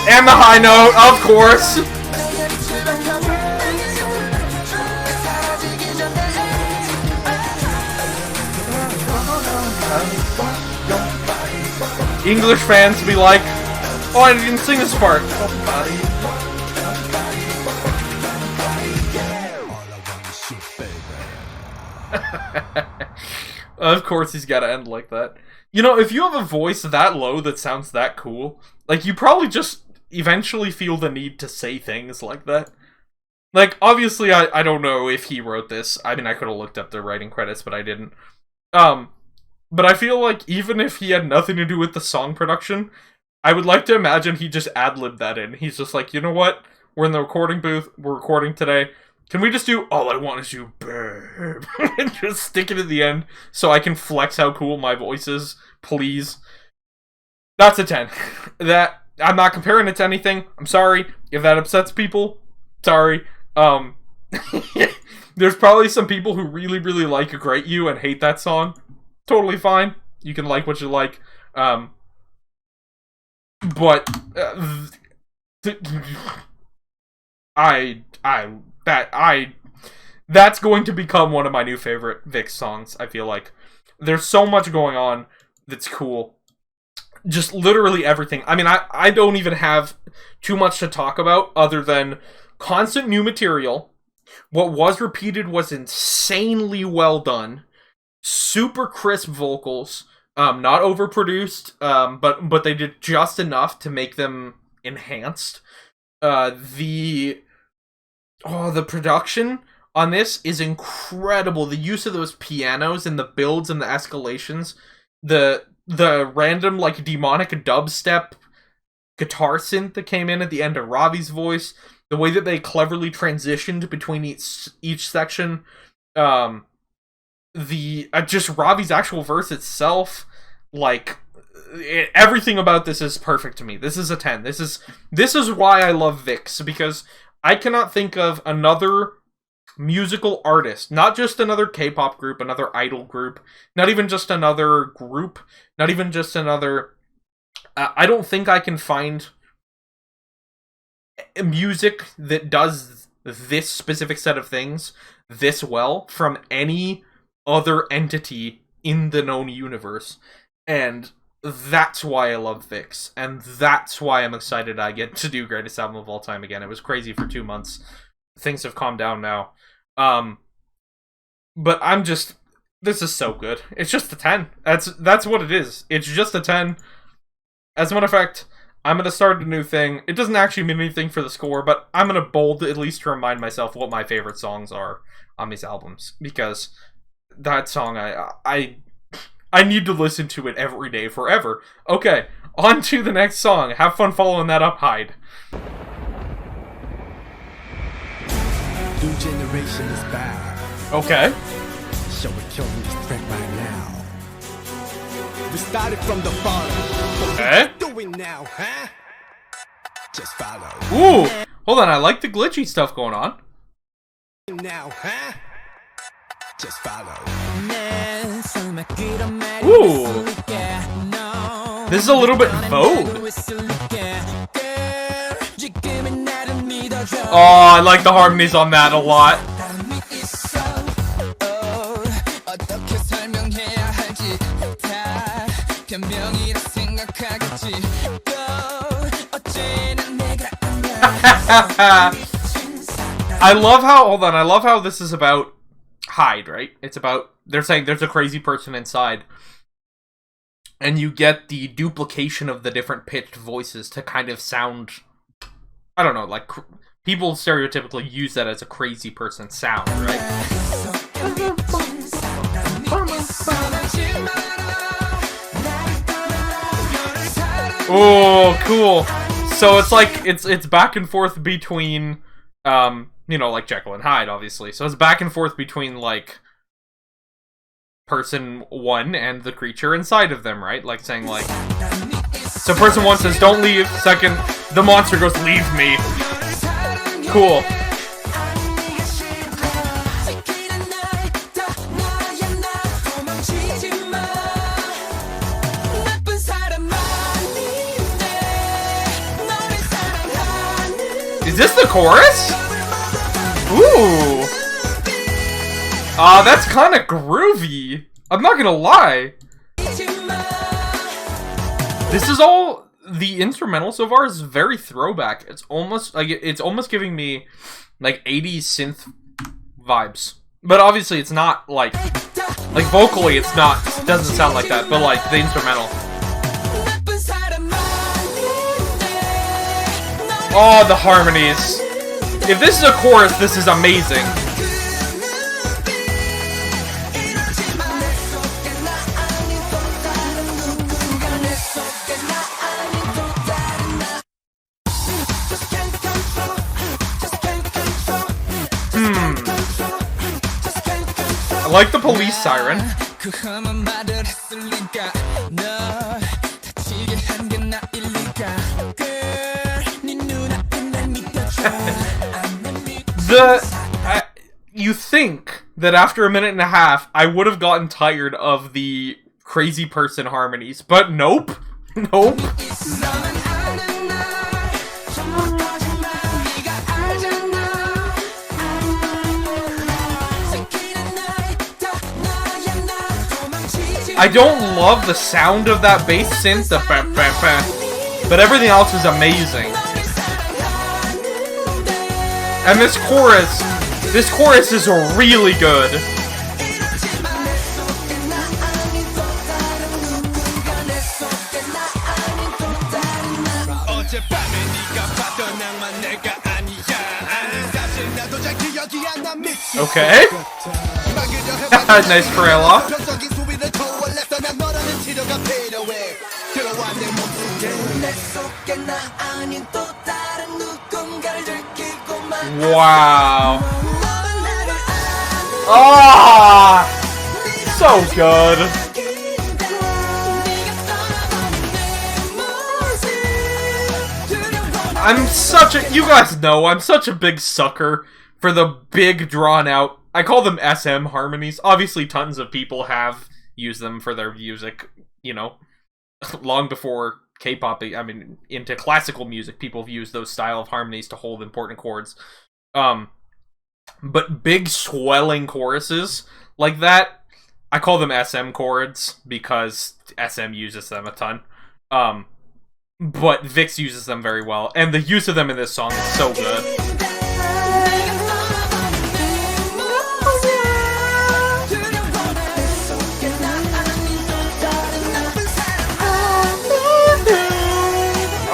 And the high note, of course. English fans be like, oh, I didn't sing this part. Of course he's gotta end like that. You know, if you have a voice that low that sounds that cool, like, you probably just eventually feel the need to say things like that. Like, obviously, I don't know if he wrote this. I mean, I could have looked up the writing credits, but I didn't. But I feel like even if he had nothing to do with the song production, I would like to imagine he just ad-libbed that in. He's just like, you know what? We're in the recording booth. We're recording today. Can we just do all I want is you, babe? And just stick it at the end so I can flex how cool my voice is, please. That's a 10. That, I'm not comparing it to anything. I'm sorry if that upsets people. Sorry. There's probably some people who really, really like A Great You and hate that song. Totally fine. You can like what you like. But that's going to become one of my new favorite VIXX songs, I feel like. There's so much going on that's cool. Just literally everything. I mean, I don't even have too much to talk about other than constant new material. What was repeated was insanely well done. Super crisp vocals. Not overproduced, but they did just enough to make them enhanced. The production on this is incredible. The use of those pianos and the builds and the escalations, the random like demonic dubstep guitar synth that came in at the end of Ravi's voice, the way that they cleverly transitioned between each section, just Ravi's actual verse itself, like, everything about this is perfect to me. This is a 10. This is why I love VIXX, because I cannot think of another musical artist, not just another K-pop group, another idol group, not even just another group, not even just another... I don't think I can find music that does this specific set of things this well from any other entity in the known universe. And that's why I love VIXX, and that's why I'm excited I get to do Greatest Album of All Time again. It was crazy for 2 months. Things have calmed down now. But I'm just... This is so good. It's just a 10. That's what it is. It's just a 10. As a matter of fact, I'm going to start a new thing. It doesn't actually mean anything for the score, but I'm going to bold at least to remind myself what my favorite songs are on these albums. Because that song, I need to listen to it every day forever. Okay, on to the next song. Have fun following that up, Hyde. New generation is back. Okay. So we're killing this track right now. We started from the bottom. Okay. What we doing now, huh? Just follow. Ooh, hold on. I like the glitchy stuff going on. Now, huh? Just follow. Ooh. This is a little bit Vogue. Oh, I like the harmonies on that a lot. I love how this is about Hyde, right? It's about, they're saying there's a crazy person inside. And you get the duplication of the different pitched voices to kind of sound, I don't know, like, people stereotypically use that as a crazy person sound, right? Oh, cool. So it's like, it's back and forth between, you know, like Jekyll and Hyde, obviously. So it's back and forth between, like, person 1 and the creature inside of them, right? Like saying like, so person 1 says don't leave, second the monster goes leave me. Cool. Is this the chorus? Ooh. That's kind of groovy. I'm not gonna lie. This is all, the instrumental so far is very throwback. It's almost like it's almost giving me like 80s synth vibes. But obviously it's not like vocally it's not, doesn't sound like that, but like the instrumental. Oh, the harmonies. If this is a chorus, this is amazing. I like the police siren. You think that after a minute and a half, I would have gotten tired of the crazy person harmonies, but nope. Nope. I don't love the sound of that bass synth, the bah, bah, bah, but everything else is amazing. And this chorus is really good. Okay. Nice trail off. Wow. Ah, so good. You guys know, I'm such a big sucker for the big drawn out, I call them SM harmonies. Obviously tons of people have used them for their music, you know, long before K-pop, I mean, into classical music, people have used those style of harmonies to hold important chords. But big swelling choruses like that, I call them SM chords because SM uses them a ton. But VIXX uses them very well, and the use of them in this song is so good.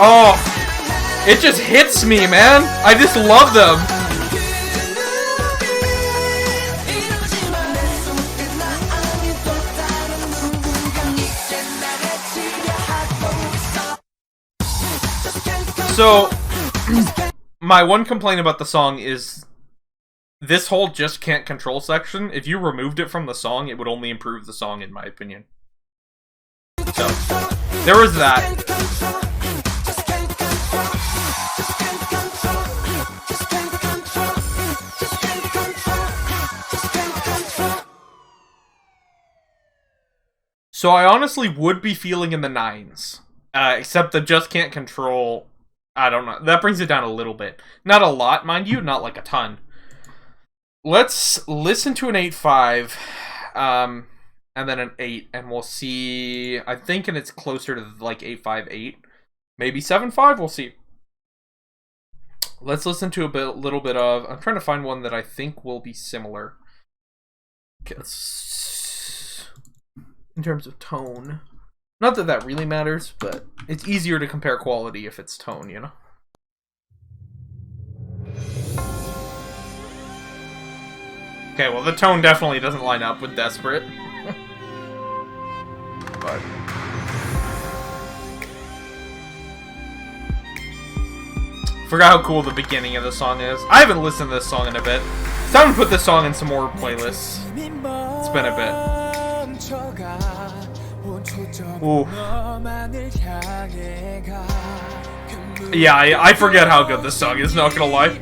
Oh, it just hits me, man. I just love them. So, my one complaint about the song is this whole just can't control section. If you removed it from the song, it would only improve the song, in my opinion. So, there was that. So I honestly would be feeling in the 9s. Except the just can't control, I don't know. That brings it down a little bit. Not a lot, mind you, not like a ton. Let's listen to an 8.5, and then an 8, and we'll see. I'm thinking it's closer to like 8.5.8. Maybe 7.5, we'll see. Let's listen to a little bit of, I'm trying to find one that I think will be similar. Okay, in terms of tone. Not that that really matters, but it's easier to compare quality if it's tone, you know? Okay, well the tone definitely doesn't line up with Desperate. But... forgot how cool the beginning of the song is. I haven't listened to this song in a bit. It's time to put this song in some more playlists. It's been a bit. Ooh. Yeah, I forget how good this song is, not gonna lie.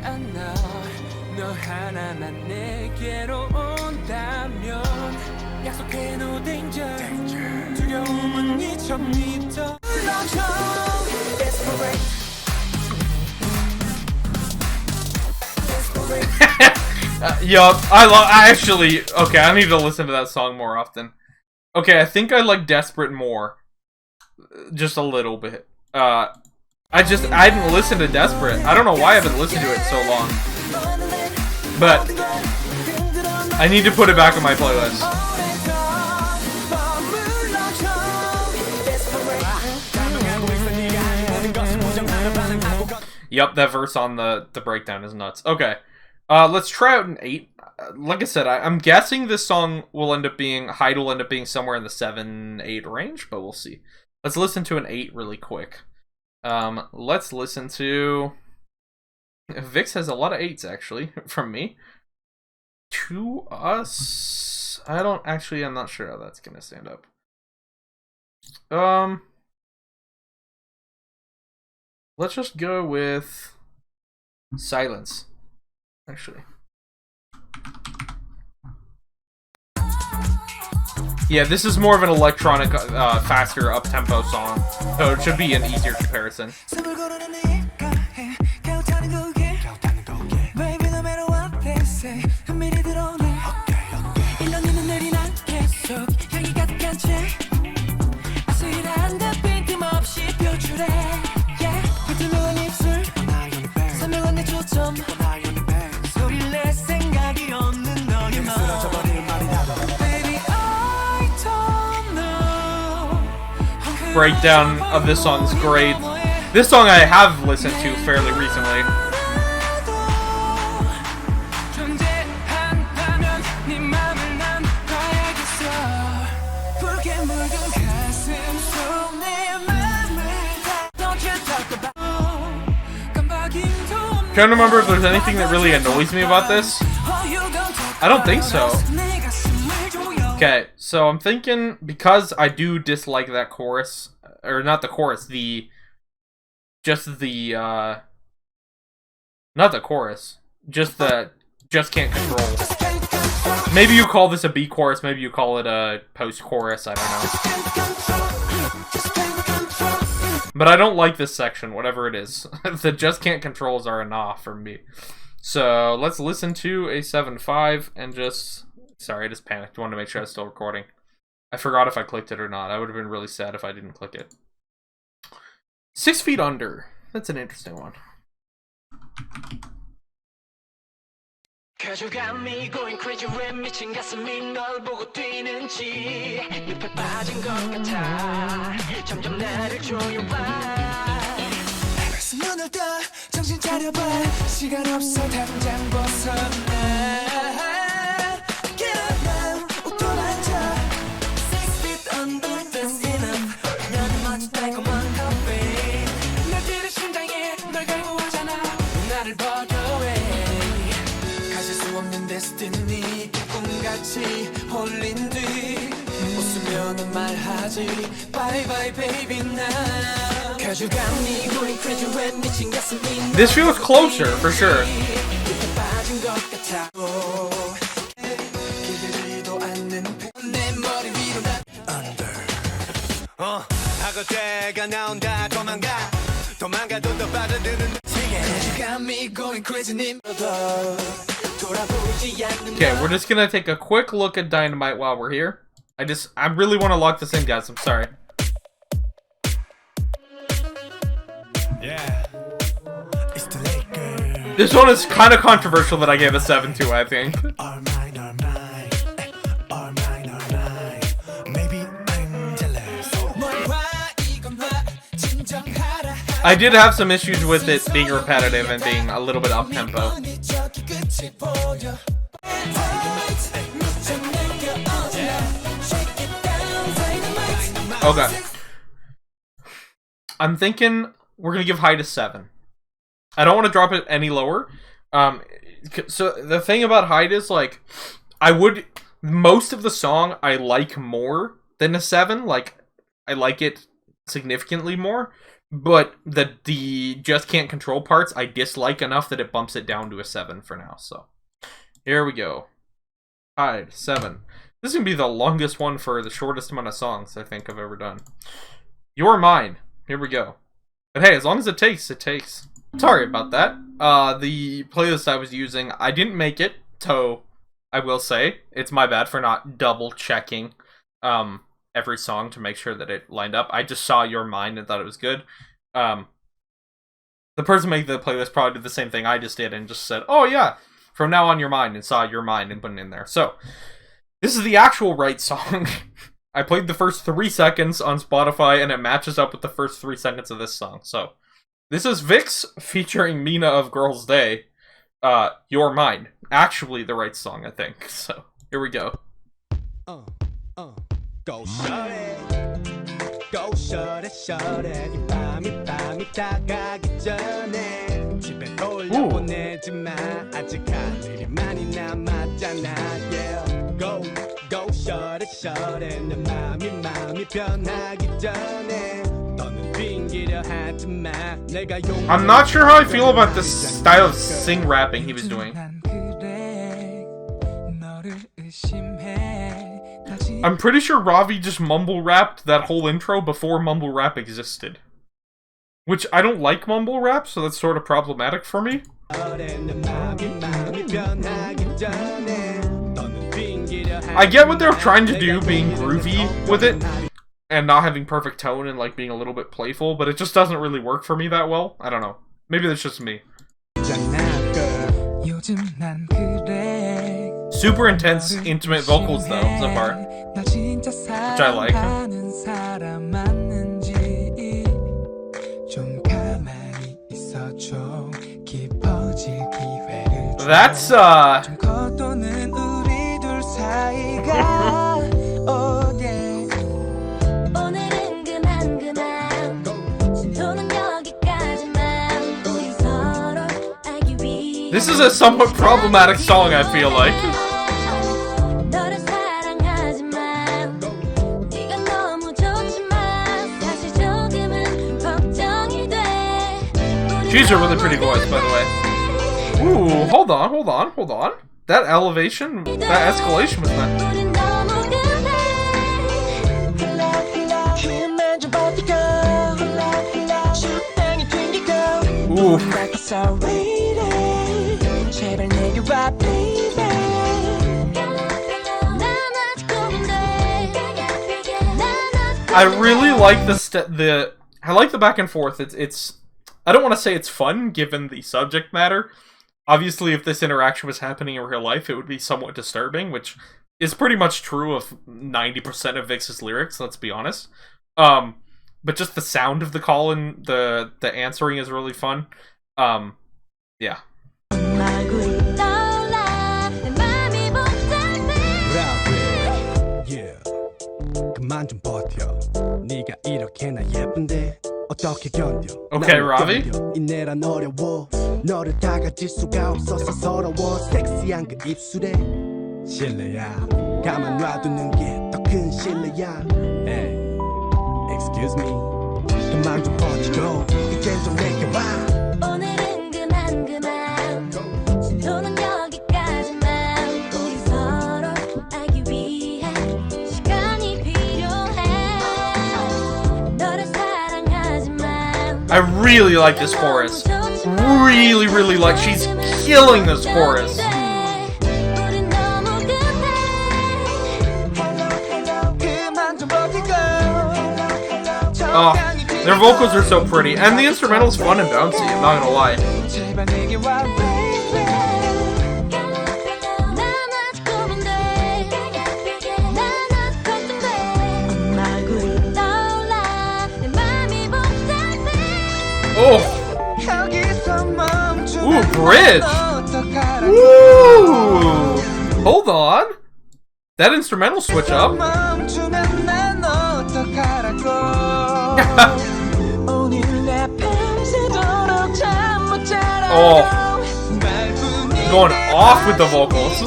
Yup, I actually, okay, I need to listen to that song more often. Okay, I think I like Desperate more. Just a little bit. I hadn't listened to Desperate. I don't know why I haven't listened to it so long. But I need to put it back on my playlist. Yup, that verse on the breakdown is nuts. Okay. Let's try out an 8. Like I said, I'm guessing this song will end up being, Hyde will end up being somewhere in the 7-8 range, but we'll see. Let's listen to an 8 really quick. Let's listen to... VIXX has a lot of 8s, actually, from me. To us... I'm not sure how that's gonna stand up. Let's just go with... Silence. Actually. Yeah, this is more of an electronic, faster, up-tempo song, so it should be an easier comparison. Breakdown of this song is great. This song I have listened to fairly recently. Trying to remember if there's anything that really annoys me about this. I don't think so. Okay, so I'm thinking, because I do dislike that chorus, or not the chorus, not the chorus, just can't control. Maybe you call this a B chorus, maybe you call it a post chorus, I don't know. But I don't like this section, whatever it is. The just can't controls are enough for me. So let's listen to a 7.5 and just... Sorry, I just panicked. I wanted to make sure I was still recording. I forgot if I clicked it or not. I would have been really sad if I didn't click it. 6 Feet Under. That's an interesting one. This feels closer, for sure. Okay, we're just gonna take a quick look at Dynamite while we're here. I really want to lock this in, guys. I'm sorry. Yeah. This one is kind of controversial that I gave a 7 to, I think. I did have some issues with it being repetitive and being a little bit up-tempo. Okay. I'm thinking we're going to give Hyde a 7. I don't want to drop it any lower. So the thing about Hyde is, like, I would Most of the song I like more than a 7. Like, I like it significantly more. But the just can't control parts I dislike enough that it bumps it down to a 7 for now. So, here we go. Hyde, 7. This is going to be the longest one for the shortest amount of songs I think I've ever done. You're Mine. Here we go. But hey, as long as it takes, it takes. Sorry about that. The playlist I was using, I didn't make it, so I will say it's my bad for not double checking every song to make sure that it lined up. I just saw Your Mind and thought it was good. The person making the playlist probably did the same thing I just did and just said, oh yeah, from now on Your Mind, and saw Your Mind and put it in there. So, this is the actual right song. I played the first 3 seconds on Spotify and it matches up with the first 3 seconds of this song. So, this is VIXX featuring Mina of Girls' Day. Your Mind. Actually the right song, I think. So, here we go. Go shorty, go shorty, shorty. 이 밤이 다가기 전에 집에 돌려보내지 마. 아직 할 일이 많이 남았잖아. Yeah, go shorty, shorty. 내 마음이 변하기 전에 너는 빙기려 하지 마. 내가 용. I'm not sure how I feel about this style of sing rapping he was doing. I'm pretty sure Ravi just mumble rapped that whole intro before mumble rap existed. Which, I don't like mumble rap, so that's sort of problematic for me. I get what they're trying to do, being groovy with it, and not having perfect tone and like being a little bit playful, but it just doesn't really work for me that well. I don't know. Maybe that's just me. Super intense, intimate vocals though, so far. Which I like. That's, This is a somewhat problematic song, I feel like. She's a really pretty voice, by the way. Ooh, hold on. That elevation, that escalation was nice. Ooh. I really like I like the back and forth. It's I don't want to say it's fun given the subject matter. Obviously, if this interaction was happening in real life, it would be somewhat disturbing, which is pretty much true of 90% of VIXX's lyrics, let's be honest. But just the sound of the call and the answering is really fun. Yeah. Okay, Ravi. Excuse me. 그만 좀 버티고 이젠 좀 내겨봐. 오늘은 그만 진도는 여기까지만 우리 서로 알기 위해 시간이 필요해. 너를 사랑하지만 I really like this chorus. Really like. She's killing this chorus. Oh, their vocals are so pretty, and the instrumental's fun and bouncy, I'm not gonna lie. Oh! Ooh, bridge! Ooh! Hold on! That instrumental switch up. Oh, going off with the vocals.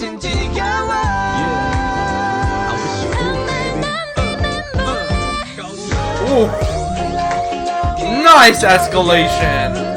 Ooh. Nice escalation.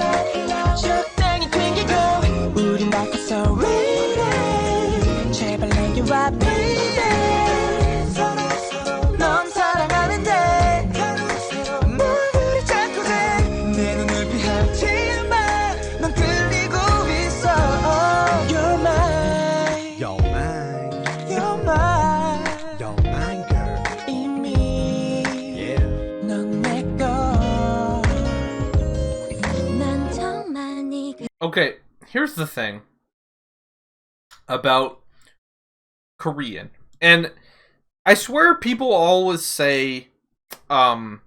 Okay, here's the thing about Korean. And I swear people always say, there's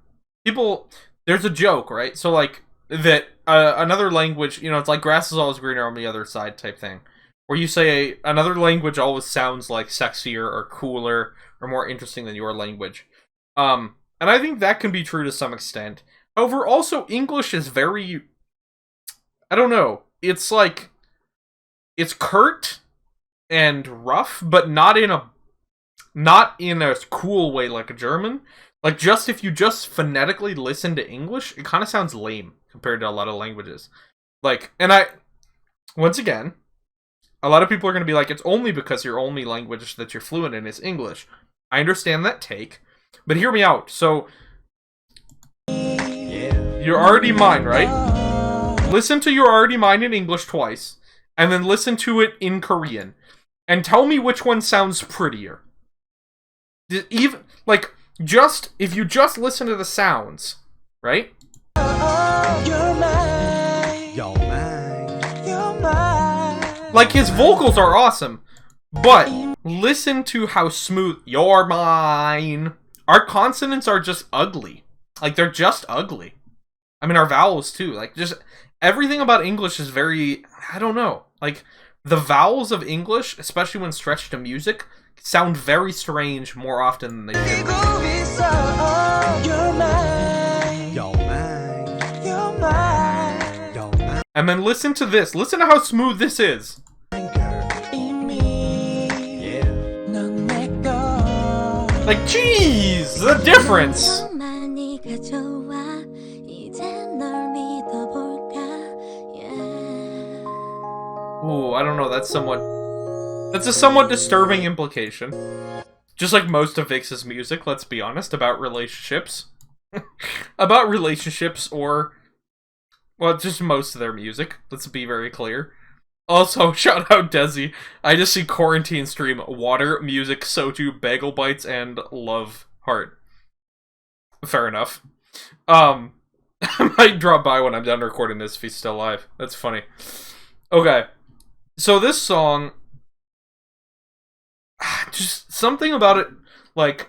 a joke, right? So, like, that another language, you know, it's like grass is always greener on the other side type thing. Where you say another language always sounds like sexier or cooler or more interesting than your language. And I think that can be true to some extent. However, also, English is very, I don't know, it's like, it's curt and rough, but not in a cool way like a German. Like, just if you just phonetically listen to English, it kind of sounds lame compared to a lot of languages. Like, and once again, a lot of people are going to be like, it's only because your only language that you're fluent in is English. I understand that take, but hear me out. So, you're already mine, right? Listen to You're Already Mine in English twice, and then listen to it in Korean, and tell me which one sounds prettier. Even, like, just, if you just listen to the sounds, right? Like, his vocals are awesome, but listen to how smooth, you're mine. Our consonants are just ugly. Like, they're just ugly. I mean, our vowels too. Like, just everything about English is very, I don't know. Like, the vowels of English, especially when stretched to music, sound very strange more often than they should. And then listen to this. Listen to how smooth this is. Like, jeez, the difference. Ooh, I don't know, that's a somewhat disturbing implication. Just like most of VIXX's music, let's be honest, about relationships. About relationships, or, well, just most of their music, let's be very clear. Also, shout out Desi. I just see quarantine stream, water, music, soju, bagel bites, and love heart. Fair enough. I might drop by when I'm done recording this if he's still alive. That's funny. Okay. So this song, just something about it, like,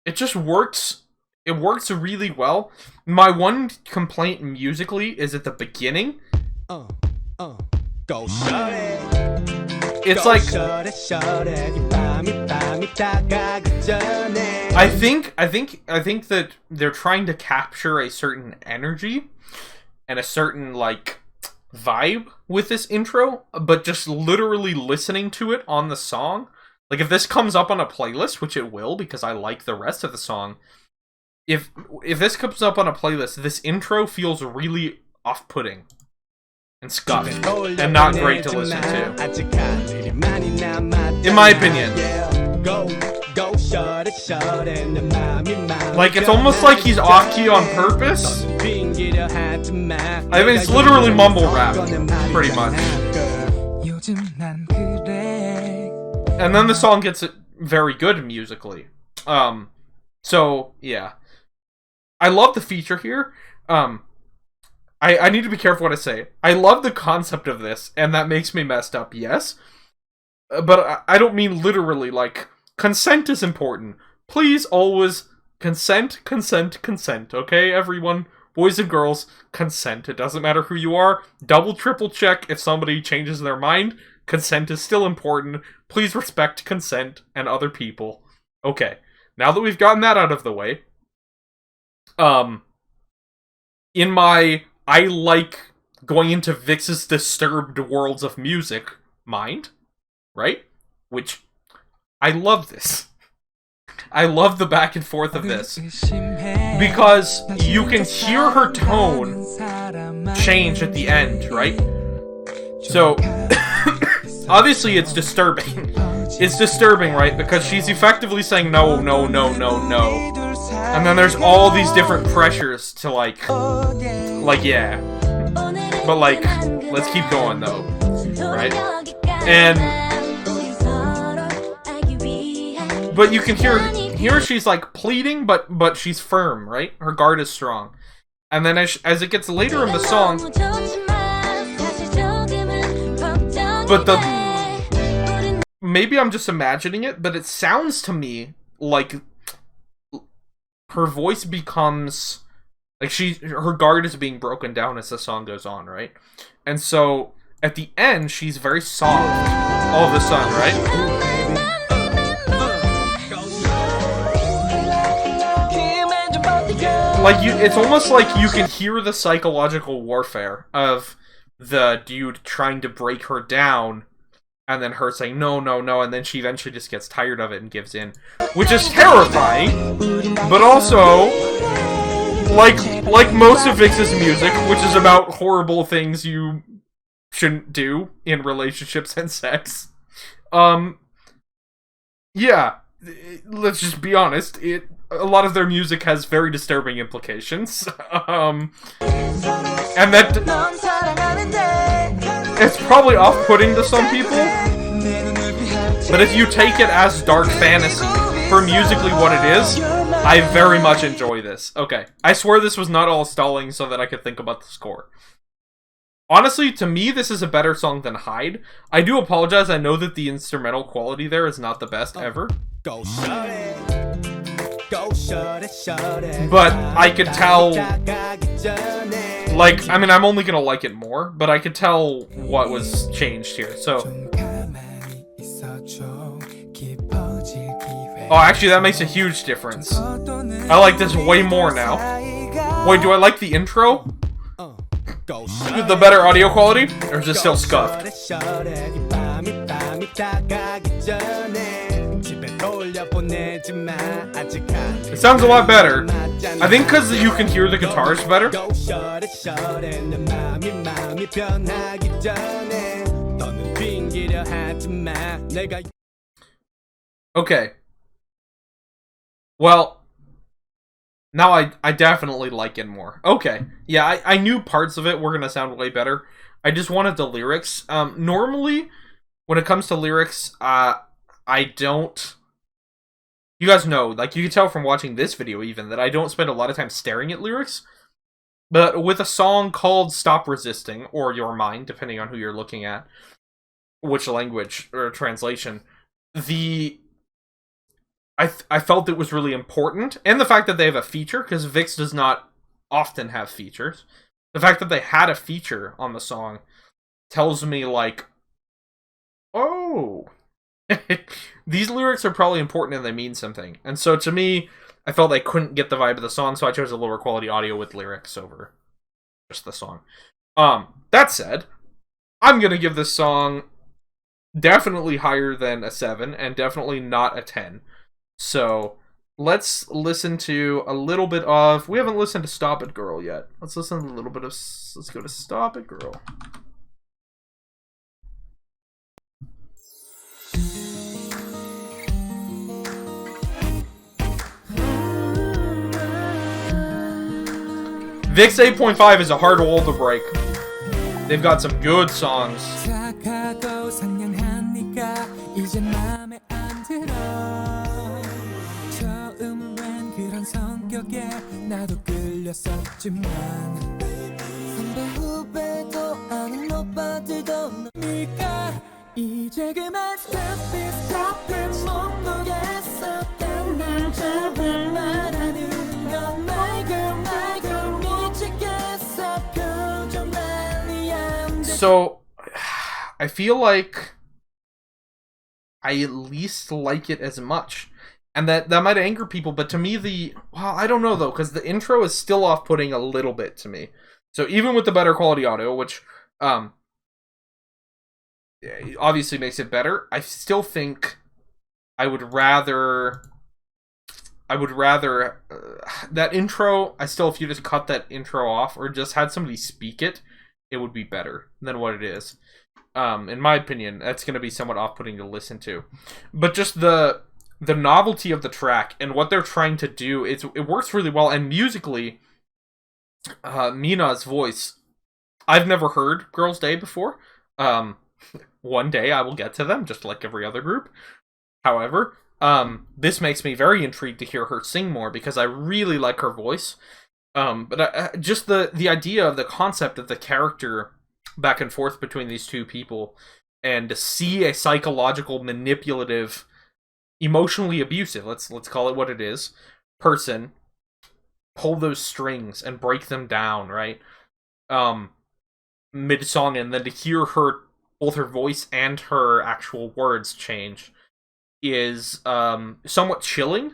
it just works. It works really well. My one complaint musically is at the beginning. It's like, I think that they're trying to capture a certain energy and a certain, like, vibe with this intro, but just literally listening to it on the song, like, if this comes up on a playlist, which it will because I like the rest of the song, if this comes up on a playlist, this intro feels really off-putting and scuffed and not great to listen to, in my opinion. Like, it's almost like he's off-key on purpose. I mean, it's literally mumble rap, pretty much. And then the song gets very good musically. So, yeah. I love the feature here. I need to be careful what I say. I love the concept of this, and that makes me messed up, yes. But I don't mean literally, like, consent is important. Please always consent, okay, everyone? Boys and girls, consent. It doesn't matter who you are. Double, triple check if somebody changes their mind. Consent is still important. Please respect consent and other people. Okay, now that we've gotten that out of the way, in my I like going into VIXX's disturbed worlds of music mind, right? Which, I love this. I love the back and forth of this. Because you can hear her tone change at the end, right? So, obviously it's disturbing. It's disturbing, right? Because she's effectively saying no, no, no, no, no. And then there's all these different pressures to like, yeah. But like, let's keep going though, right? But you can hear she's like pleading, but she's firm, right? Her guard is strong. And then as it gets later in the song, maybe I'm just imagining it, but it sounds to me like her voice becomes like her guard is being broken down as the song goes on, right? And so at the end, she's very soft all of a sudden, right? Like it's almost like you can hear the psychological warfare of the dude trying to break her down, and then her saying no, no, no, and then she eventually just gets tired of it and gives in, which is terrifying, but also like most of VIXX's music, which is about horrible things you shouldn't do in relationships and sex. Yeah, let's just be honest. A lot of their music has very disturbing implications. And that it's probably off-putting to some people. But if you take it as dark fantasy for musically what it is, I very much enjoy this. Okay, I swear this was not all stalling so that I could think about the score. Honestly, to me, this is a better song than Hyde. I do apologize, I know that the instrumental quality there is not the best ever. But I could tell, like, I mean, I'm only gonna like it more, but I could tell what was changed here, so. Oh, actually, that makes a huge difference. I like this way more now. Wait, do I like the intro? The better audio quality? Or is it still scuffed? It sounds a lot better. I think because you can hear the guitars better. Okay. Well, now I definitely like it more. Okay. Yeah, I knew parts of it were going to sound way better. I just wanted the lyrics. Normally, when it comes to lyrics, I don't... You guys know, like, you can tell from watching this video even, that I don't spend a lot of time staring at lyrics. But with a song called Stop Resisting, or Your Mind, depending on who you're looking at, which language or translation, I felt it was really important, and the fact that they have a feature, because VIXX does not often have features. The fact that they had a feature on the song tells me, like, oh, these lyrics are probably important and they mean something. And so to me, I felt I couldn't get the vibe of the song, so I chose a lower quality audio with lyrics over just the song. That said, I'm gonna give this song definitely higher than a 7, and definitely not a 10. So, let's listen to a little bit of... We haven't listened to Stop It Girl yet. Let's listen to a little bit of... Let's go to Stop It Girl. VIXX 8.5 is a hard wall to break. They've got some good songs. So, I feel like I at least like it as much. And that might anger people, but to me well, I don't know though, because the intro is still off-putting a little bit to me. So even with the better quality audio, which obviously makes it better, I still think I would rather I would rather that intro. I still, if you just cut that intro off or just had somebody speak it, it would be better than what it is. In my opinion, that's going to be somewhat off-putting to listen to. But just the novelty of the track and what they're trying to do, it works really well. And musically, Mina's voice, I've never heard Girls' Day before. One day I will get to them, just like every other group. However, this makes me very intrigued to hear her sing more because I really like her voice. But just the idea of the concept of the character back and forth between these two people, and to see a psychological, manipulative, emotionally abusive, let's call it what it is, person pull those strings and break them down, right? Mid-song, and then to hear her, both her voice and her actual words change is somewhat chilling.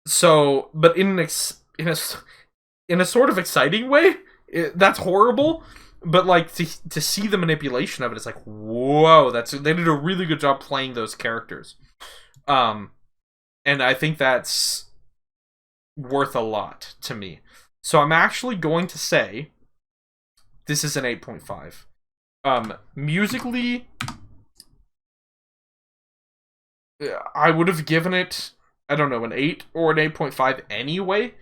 So, but in a sort of exciting way. That's horrible, but like to see the manipulation of it, it's like, whoa, they did a really good job playing those characters. And I think that's worth a lot to me. So I'm actually going to say this is an 8.5. Musically, I would have given it, I don't know, an 8 or an 8.5 anyway.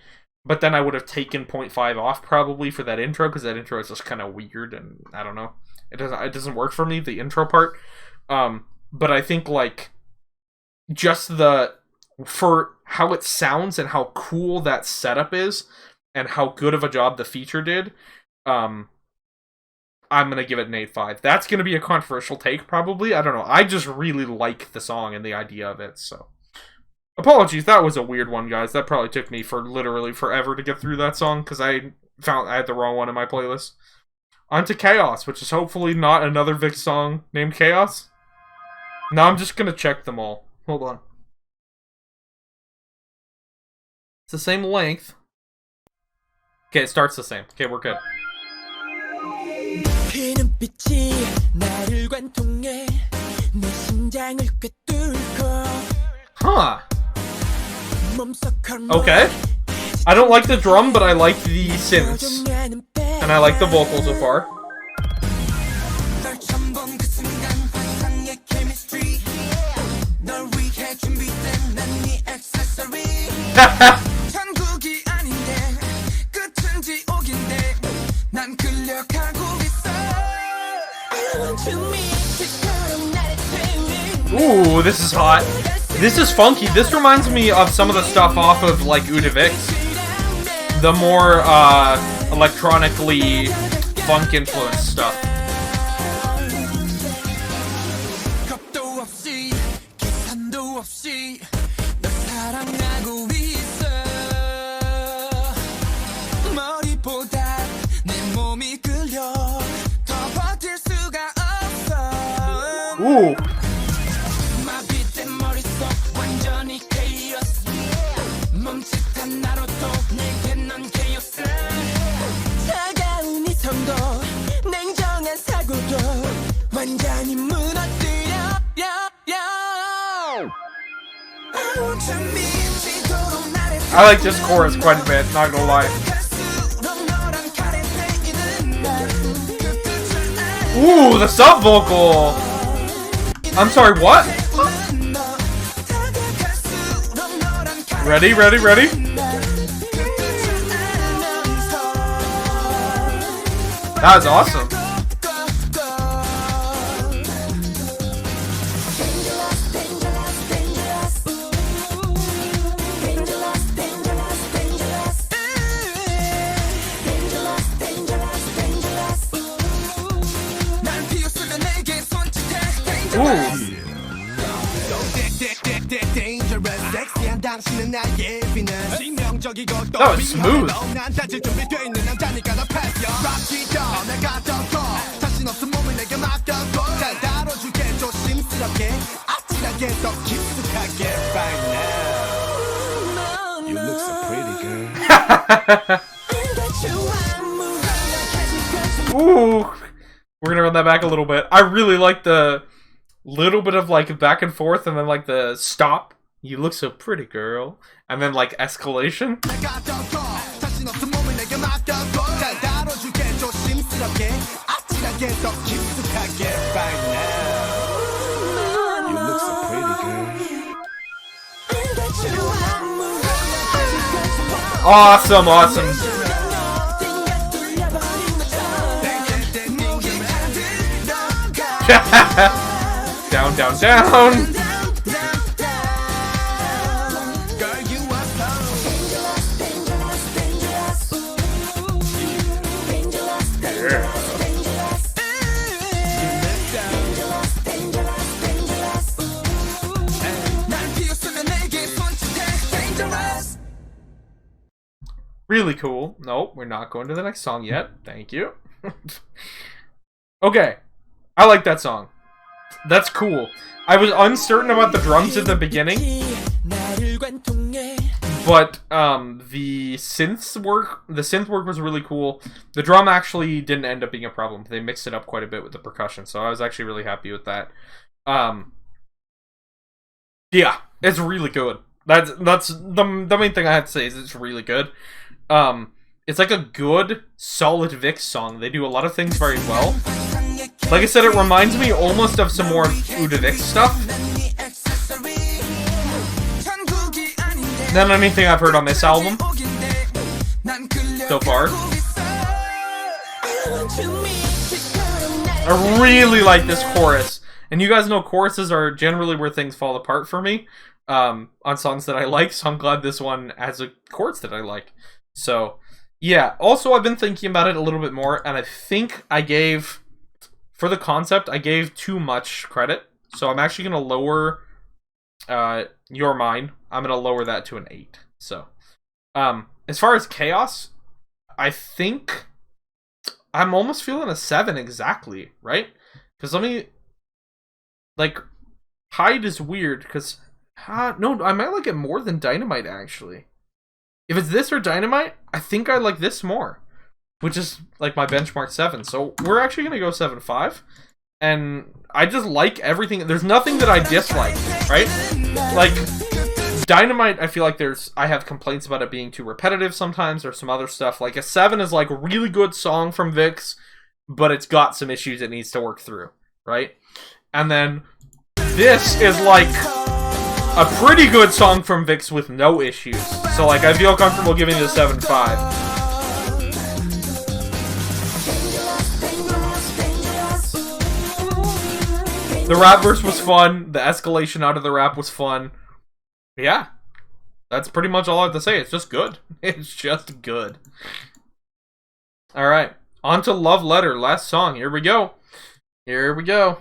But then I would have taken 0.5 off probably for that intro, because that intro is just kind of weird and I don't know. It doesn't work for me, the intro part. But I think like just for how it sounds and how cool that setup is and how good of a job the feature did, I'm gonna give it an 8.5. That's gonna be a controversial take probably. I don't know. I just really like the song and the idea of it, so. Apologies, that was a weird one, guys. That probably took me for literally forever to get through that song, because I had the wrong one in my playlist. On to Chaos, which is hopefully not another VIXX song named Chaos. Now I'm just gonna check them all. Hold on. It's the same length. Okay, it starts the same. Okay, we're good. Huh. Okay. I don't like the drum, but I like the synths. And I like the vocals so far. Ooh, this is hot. This is funky. This reminds me of some of the stuff off of, like, GAOAT VIXX. The more, electronically funk-influenced stuff. Ooh. I like this chorus quite a bit, not gonna lie. Ooh, the sub-vocal! I'm sorry, what? Ready, ready, ready? That was awesome. That was smooth. You look so pretty, girl. Ooh, we're gonna run that back a little bit. I really like the little bit of like back and forth and then like the stop You look so pretty, girl. And then like escalation. You look so pretty, girl. Awesome, awesome. Down, down, down. Really cool. Nope, we're not going to the next song yet. Thank you. Okay. I like that song. That's cool. I was uncertain about the drums at the beginning, but the synth work was really cool. The drum actually didn't end up being a problem. They mixed it up quite a bit with the percussion, so I was actually really happy with that. Yeah, it's really good. That's the main thing I have to say is it's really good. It's like a good, solid VIXX song. They do a lot of things very well. Like I said, it reminds me almost of some more VIXX stuff than anything I've heard on this album so far. I really like this chorus. And you guys know choruses are generally where things fall apart for me on songs that I like, so I'm glad this one has a chorus that I like. So, yeah. Also, I've been thinking about it a little bit more, and I think I gave, for the concept, I gave too much credit. So I'm actually going to lower Your Mine. I'm going to lower that to an 8. So, as far as Chaos, I think I'm almost feeling a 7 exactly, right? Because let me, like, Hyde is weird, because, no, I might like it more than Dynamite, actually. If it's this or Dynamite, I think I like this more, which is like my benchmark 7. So we're actually going to go 7.5. And I just like everything. There's nothing that I dislike, right? Like, Dynamite, I feel like I have complaints about it being too repetitive sometimes, or some other stuff. Like, a 7 is like a really good song from VIXX, but it's got some issues it needs to work through, right? And then this is like a pretty good song from VIXX with no issues. So, like, I feel comfortable giving it a 7.5. The rap verse was fun. The escalation out of the rap was fun. Yeah. That's pretty much all I have to say. It's just good. It's just good. Alright. On to Love Letter. Last song. Here we go. Here we go.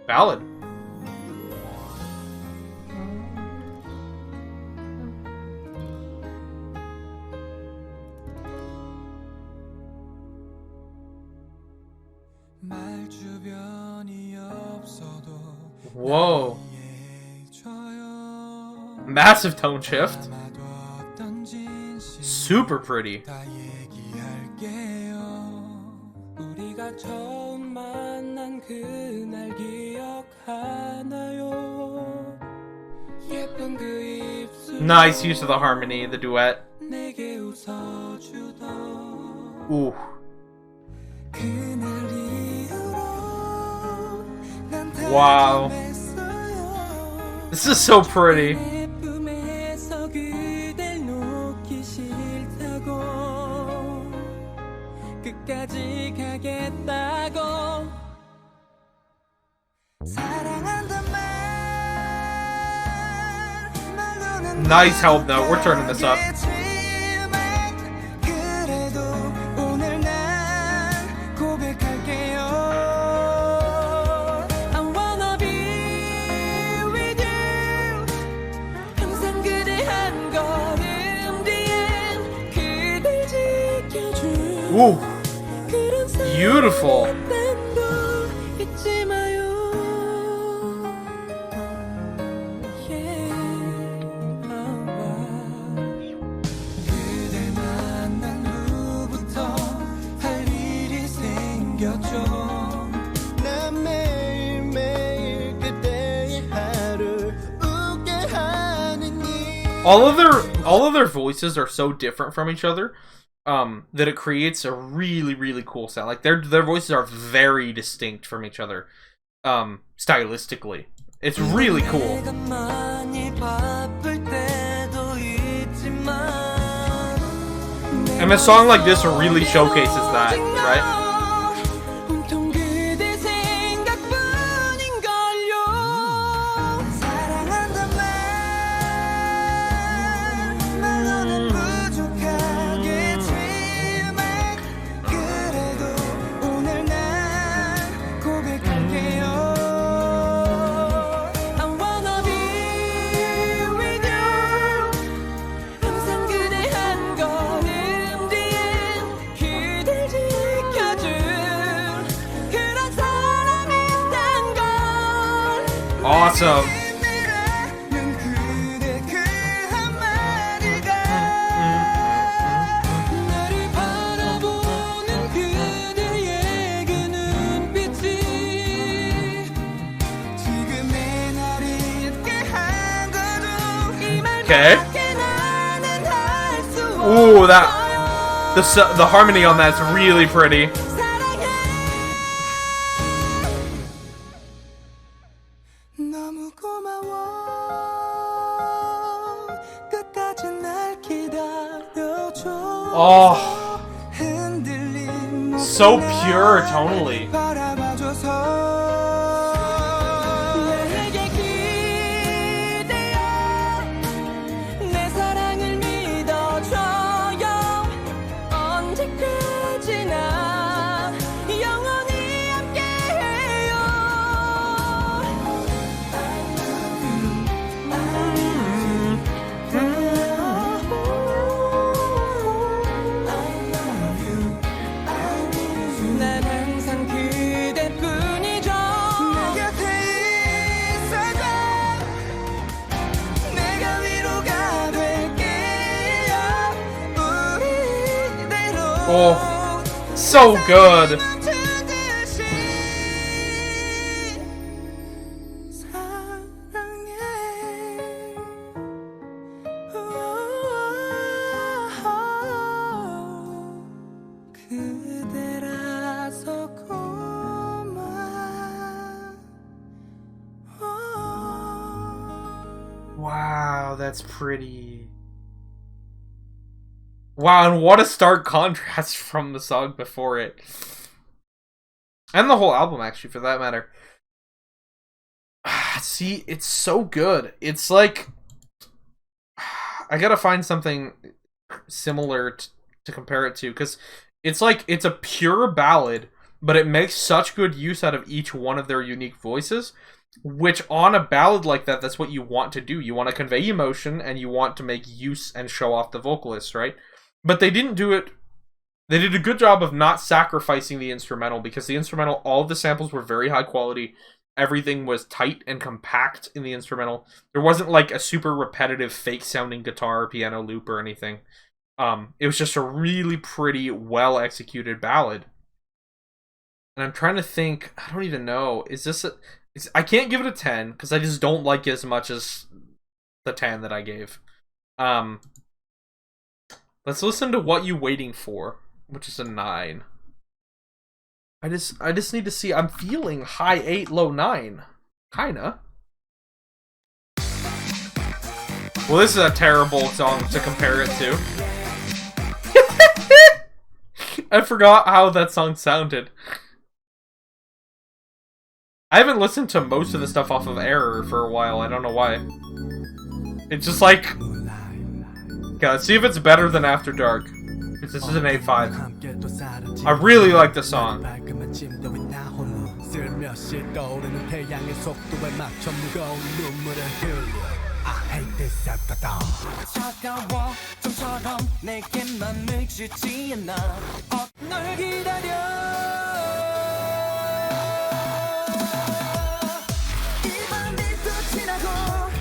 Ballad. Whoa. Massive tone shift. Super pretty. Nice use of the harmony, the duet. Ooh. Wow. This is so pretty. Nice help note. We're turning this up. Ooh. Beautiful. All of their voices are so different from each other that it creates a really, really cool sound. Like their voices are very distinct from each other stylistically. It's really cool. And a song like this really showcases that, right? Awesome. Okay. Ooh, the harmony on that's really pretty. Oh, so pure tonally. Oh, so good. Wow, that's pretty. Wow, and what a stark contrast from the song before it. And the whole album, actually, for that matter. See, it's so good. It's like... I gotta find something similar to compare it to, because it's like, it's a pure ballad, but it makes such good use out of each one of their unique voices, which on a ballad like that, that's what you want to do. You want to convey emotion, and you want to make use and show off the vocalists, right? But they didn't do it. They did a good job of not sacrificing the instrumental, because the instrumental, all of the samples were very high quality. Everything was tight and compact in the instrumental. There wasn't like a super repetitive fake sounding guitar or piano loop or anything. It was just a really pretty, well executed ballad. And I'm trying to think, I don't even know, is this I can't give it a 10 because I just don't like it as much as the 10 that I gave. Let's listen to What You Waiting For, which is a 9. I just need to see. I'm feeling high 8, low 9. Kinda. Well, this is a terrible song to compare it to. I forgot how that song sounded. I haven't listened to most of the stuff off of Error for a while. I don't know why. It's just like... Okay, let's see if it's better than After Dark. Because this is an 8.5. I really like the song.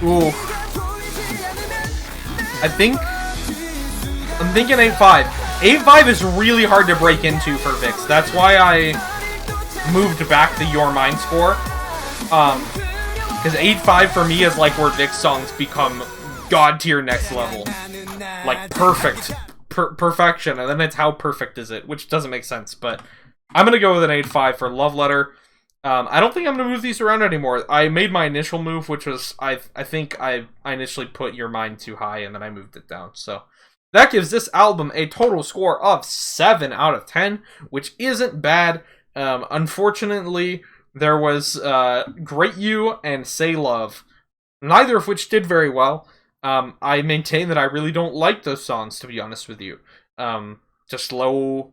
Ooh. I'm thinking 8.5. 8.5 is really hard to break into for VIXX. That's why I moved back the Your Mind score. Because 8.5 for me is like where VIXX songs become god tier next level. Like, perfect. Perfection, and then it's how perfect is it, which doesn't make sense, but I'm gonna go with an 8.5 for Love Letter. I don't think I'm gonna move these around anymore. I made my initial move, which was, I think I initially put Your Mind too high, and then I moved it down, so that gives this album a total score of 7 out of 10, which isn't bad. Unfortunately, there was Great You and Say Love, neither of which did very well. I maintain that I really don't like those songs, to be honest with you. Just low...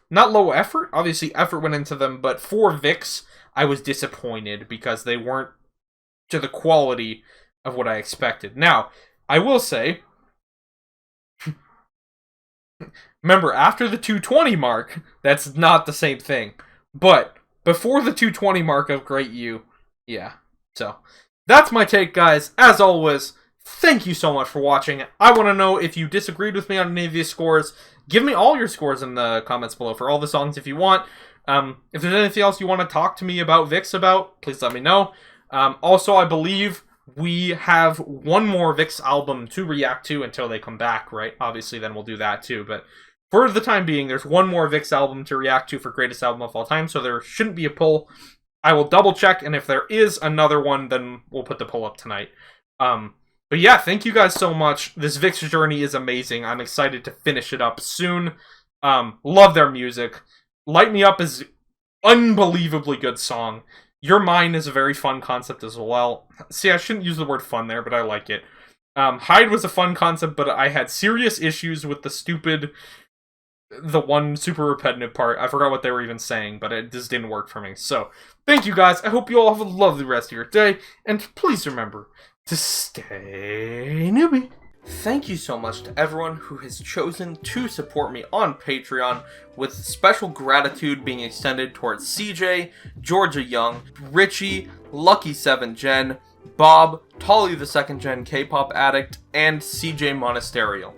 Not low effort. Obviously, effort went into them, but for VIXX, I was disappointed because they weren't to the quality of what I expected. Now, I will say... Remember, after the 220 mark, that's not the same thing. But before the 220 mark of Great You, yeah. So, that's my take, guys. As always, thank you so much for watching. I want to know if you disagreed with me on any of these scores. Give me all your scores in the comments below for all the songs if you want. If there's anything else you want to talk to me about VIXX about, please let me know. Also, I believe we have one more VIXX album to react to until they come back, right? Obviously, then we'll do that too. But for the time being, there's one more VIXX album to react to for Greatest Album of All Time, so there shouldn't be a poll. I will double check, and if there is another one, then we'll put the poll up tonight. But yeah, thank you guys so much. This VIXX journey is amazing. I'm excited to finish it up soon. Love their music. Light Me Up is unbelievably good song. Your Mind is a very fun concept as well. See, I shouldn't use the word fun there, but I like it. Hyde was a fun concept, but I had serious issues with the one super repetitive part. I forgot what they were even saying, but it just didn't work for me. So, thank you guys. I hope you all have a lovely rest of your day, and please remember to stay newbie. Thank you so much to everyone who has chosen to support me on Patreon, with special gratitude being extended towards CJ, Georgia Young, Richie, Lucky 7 Gen, Bob, Tolly the 2nd Gen K-pop addict, and CJ Monasterial.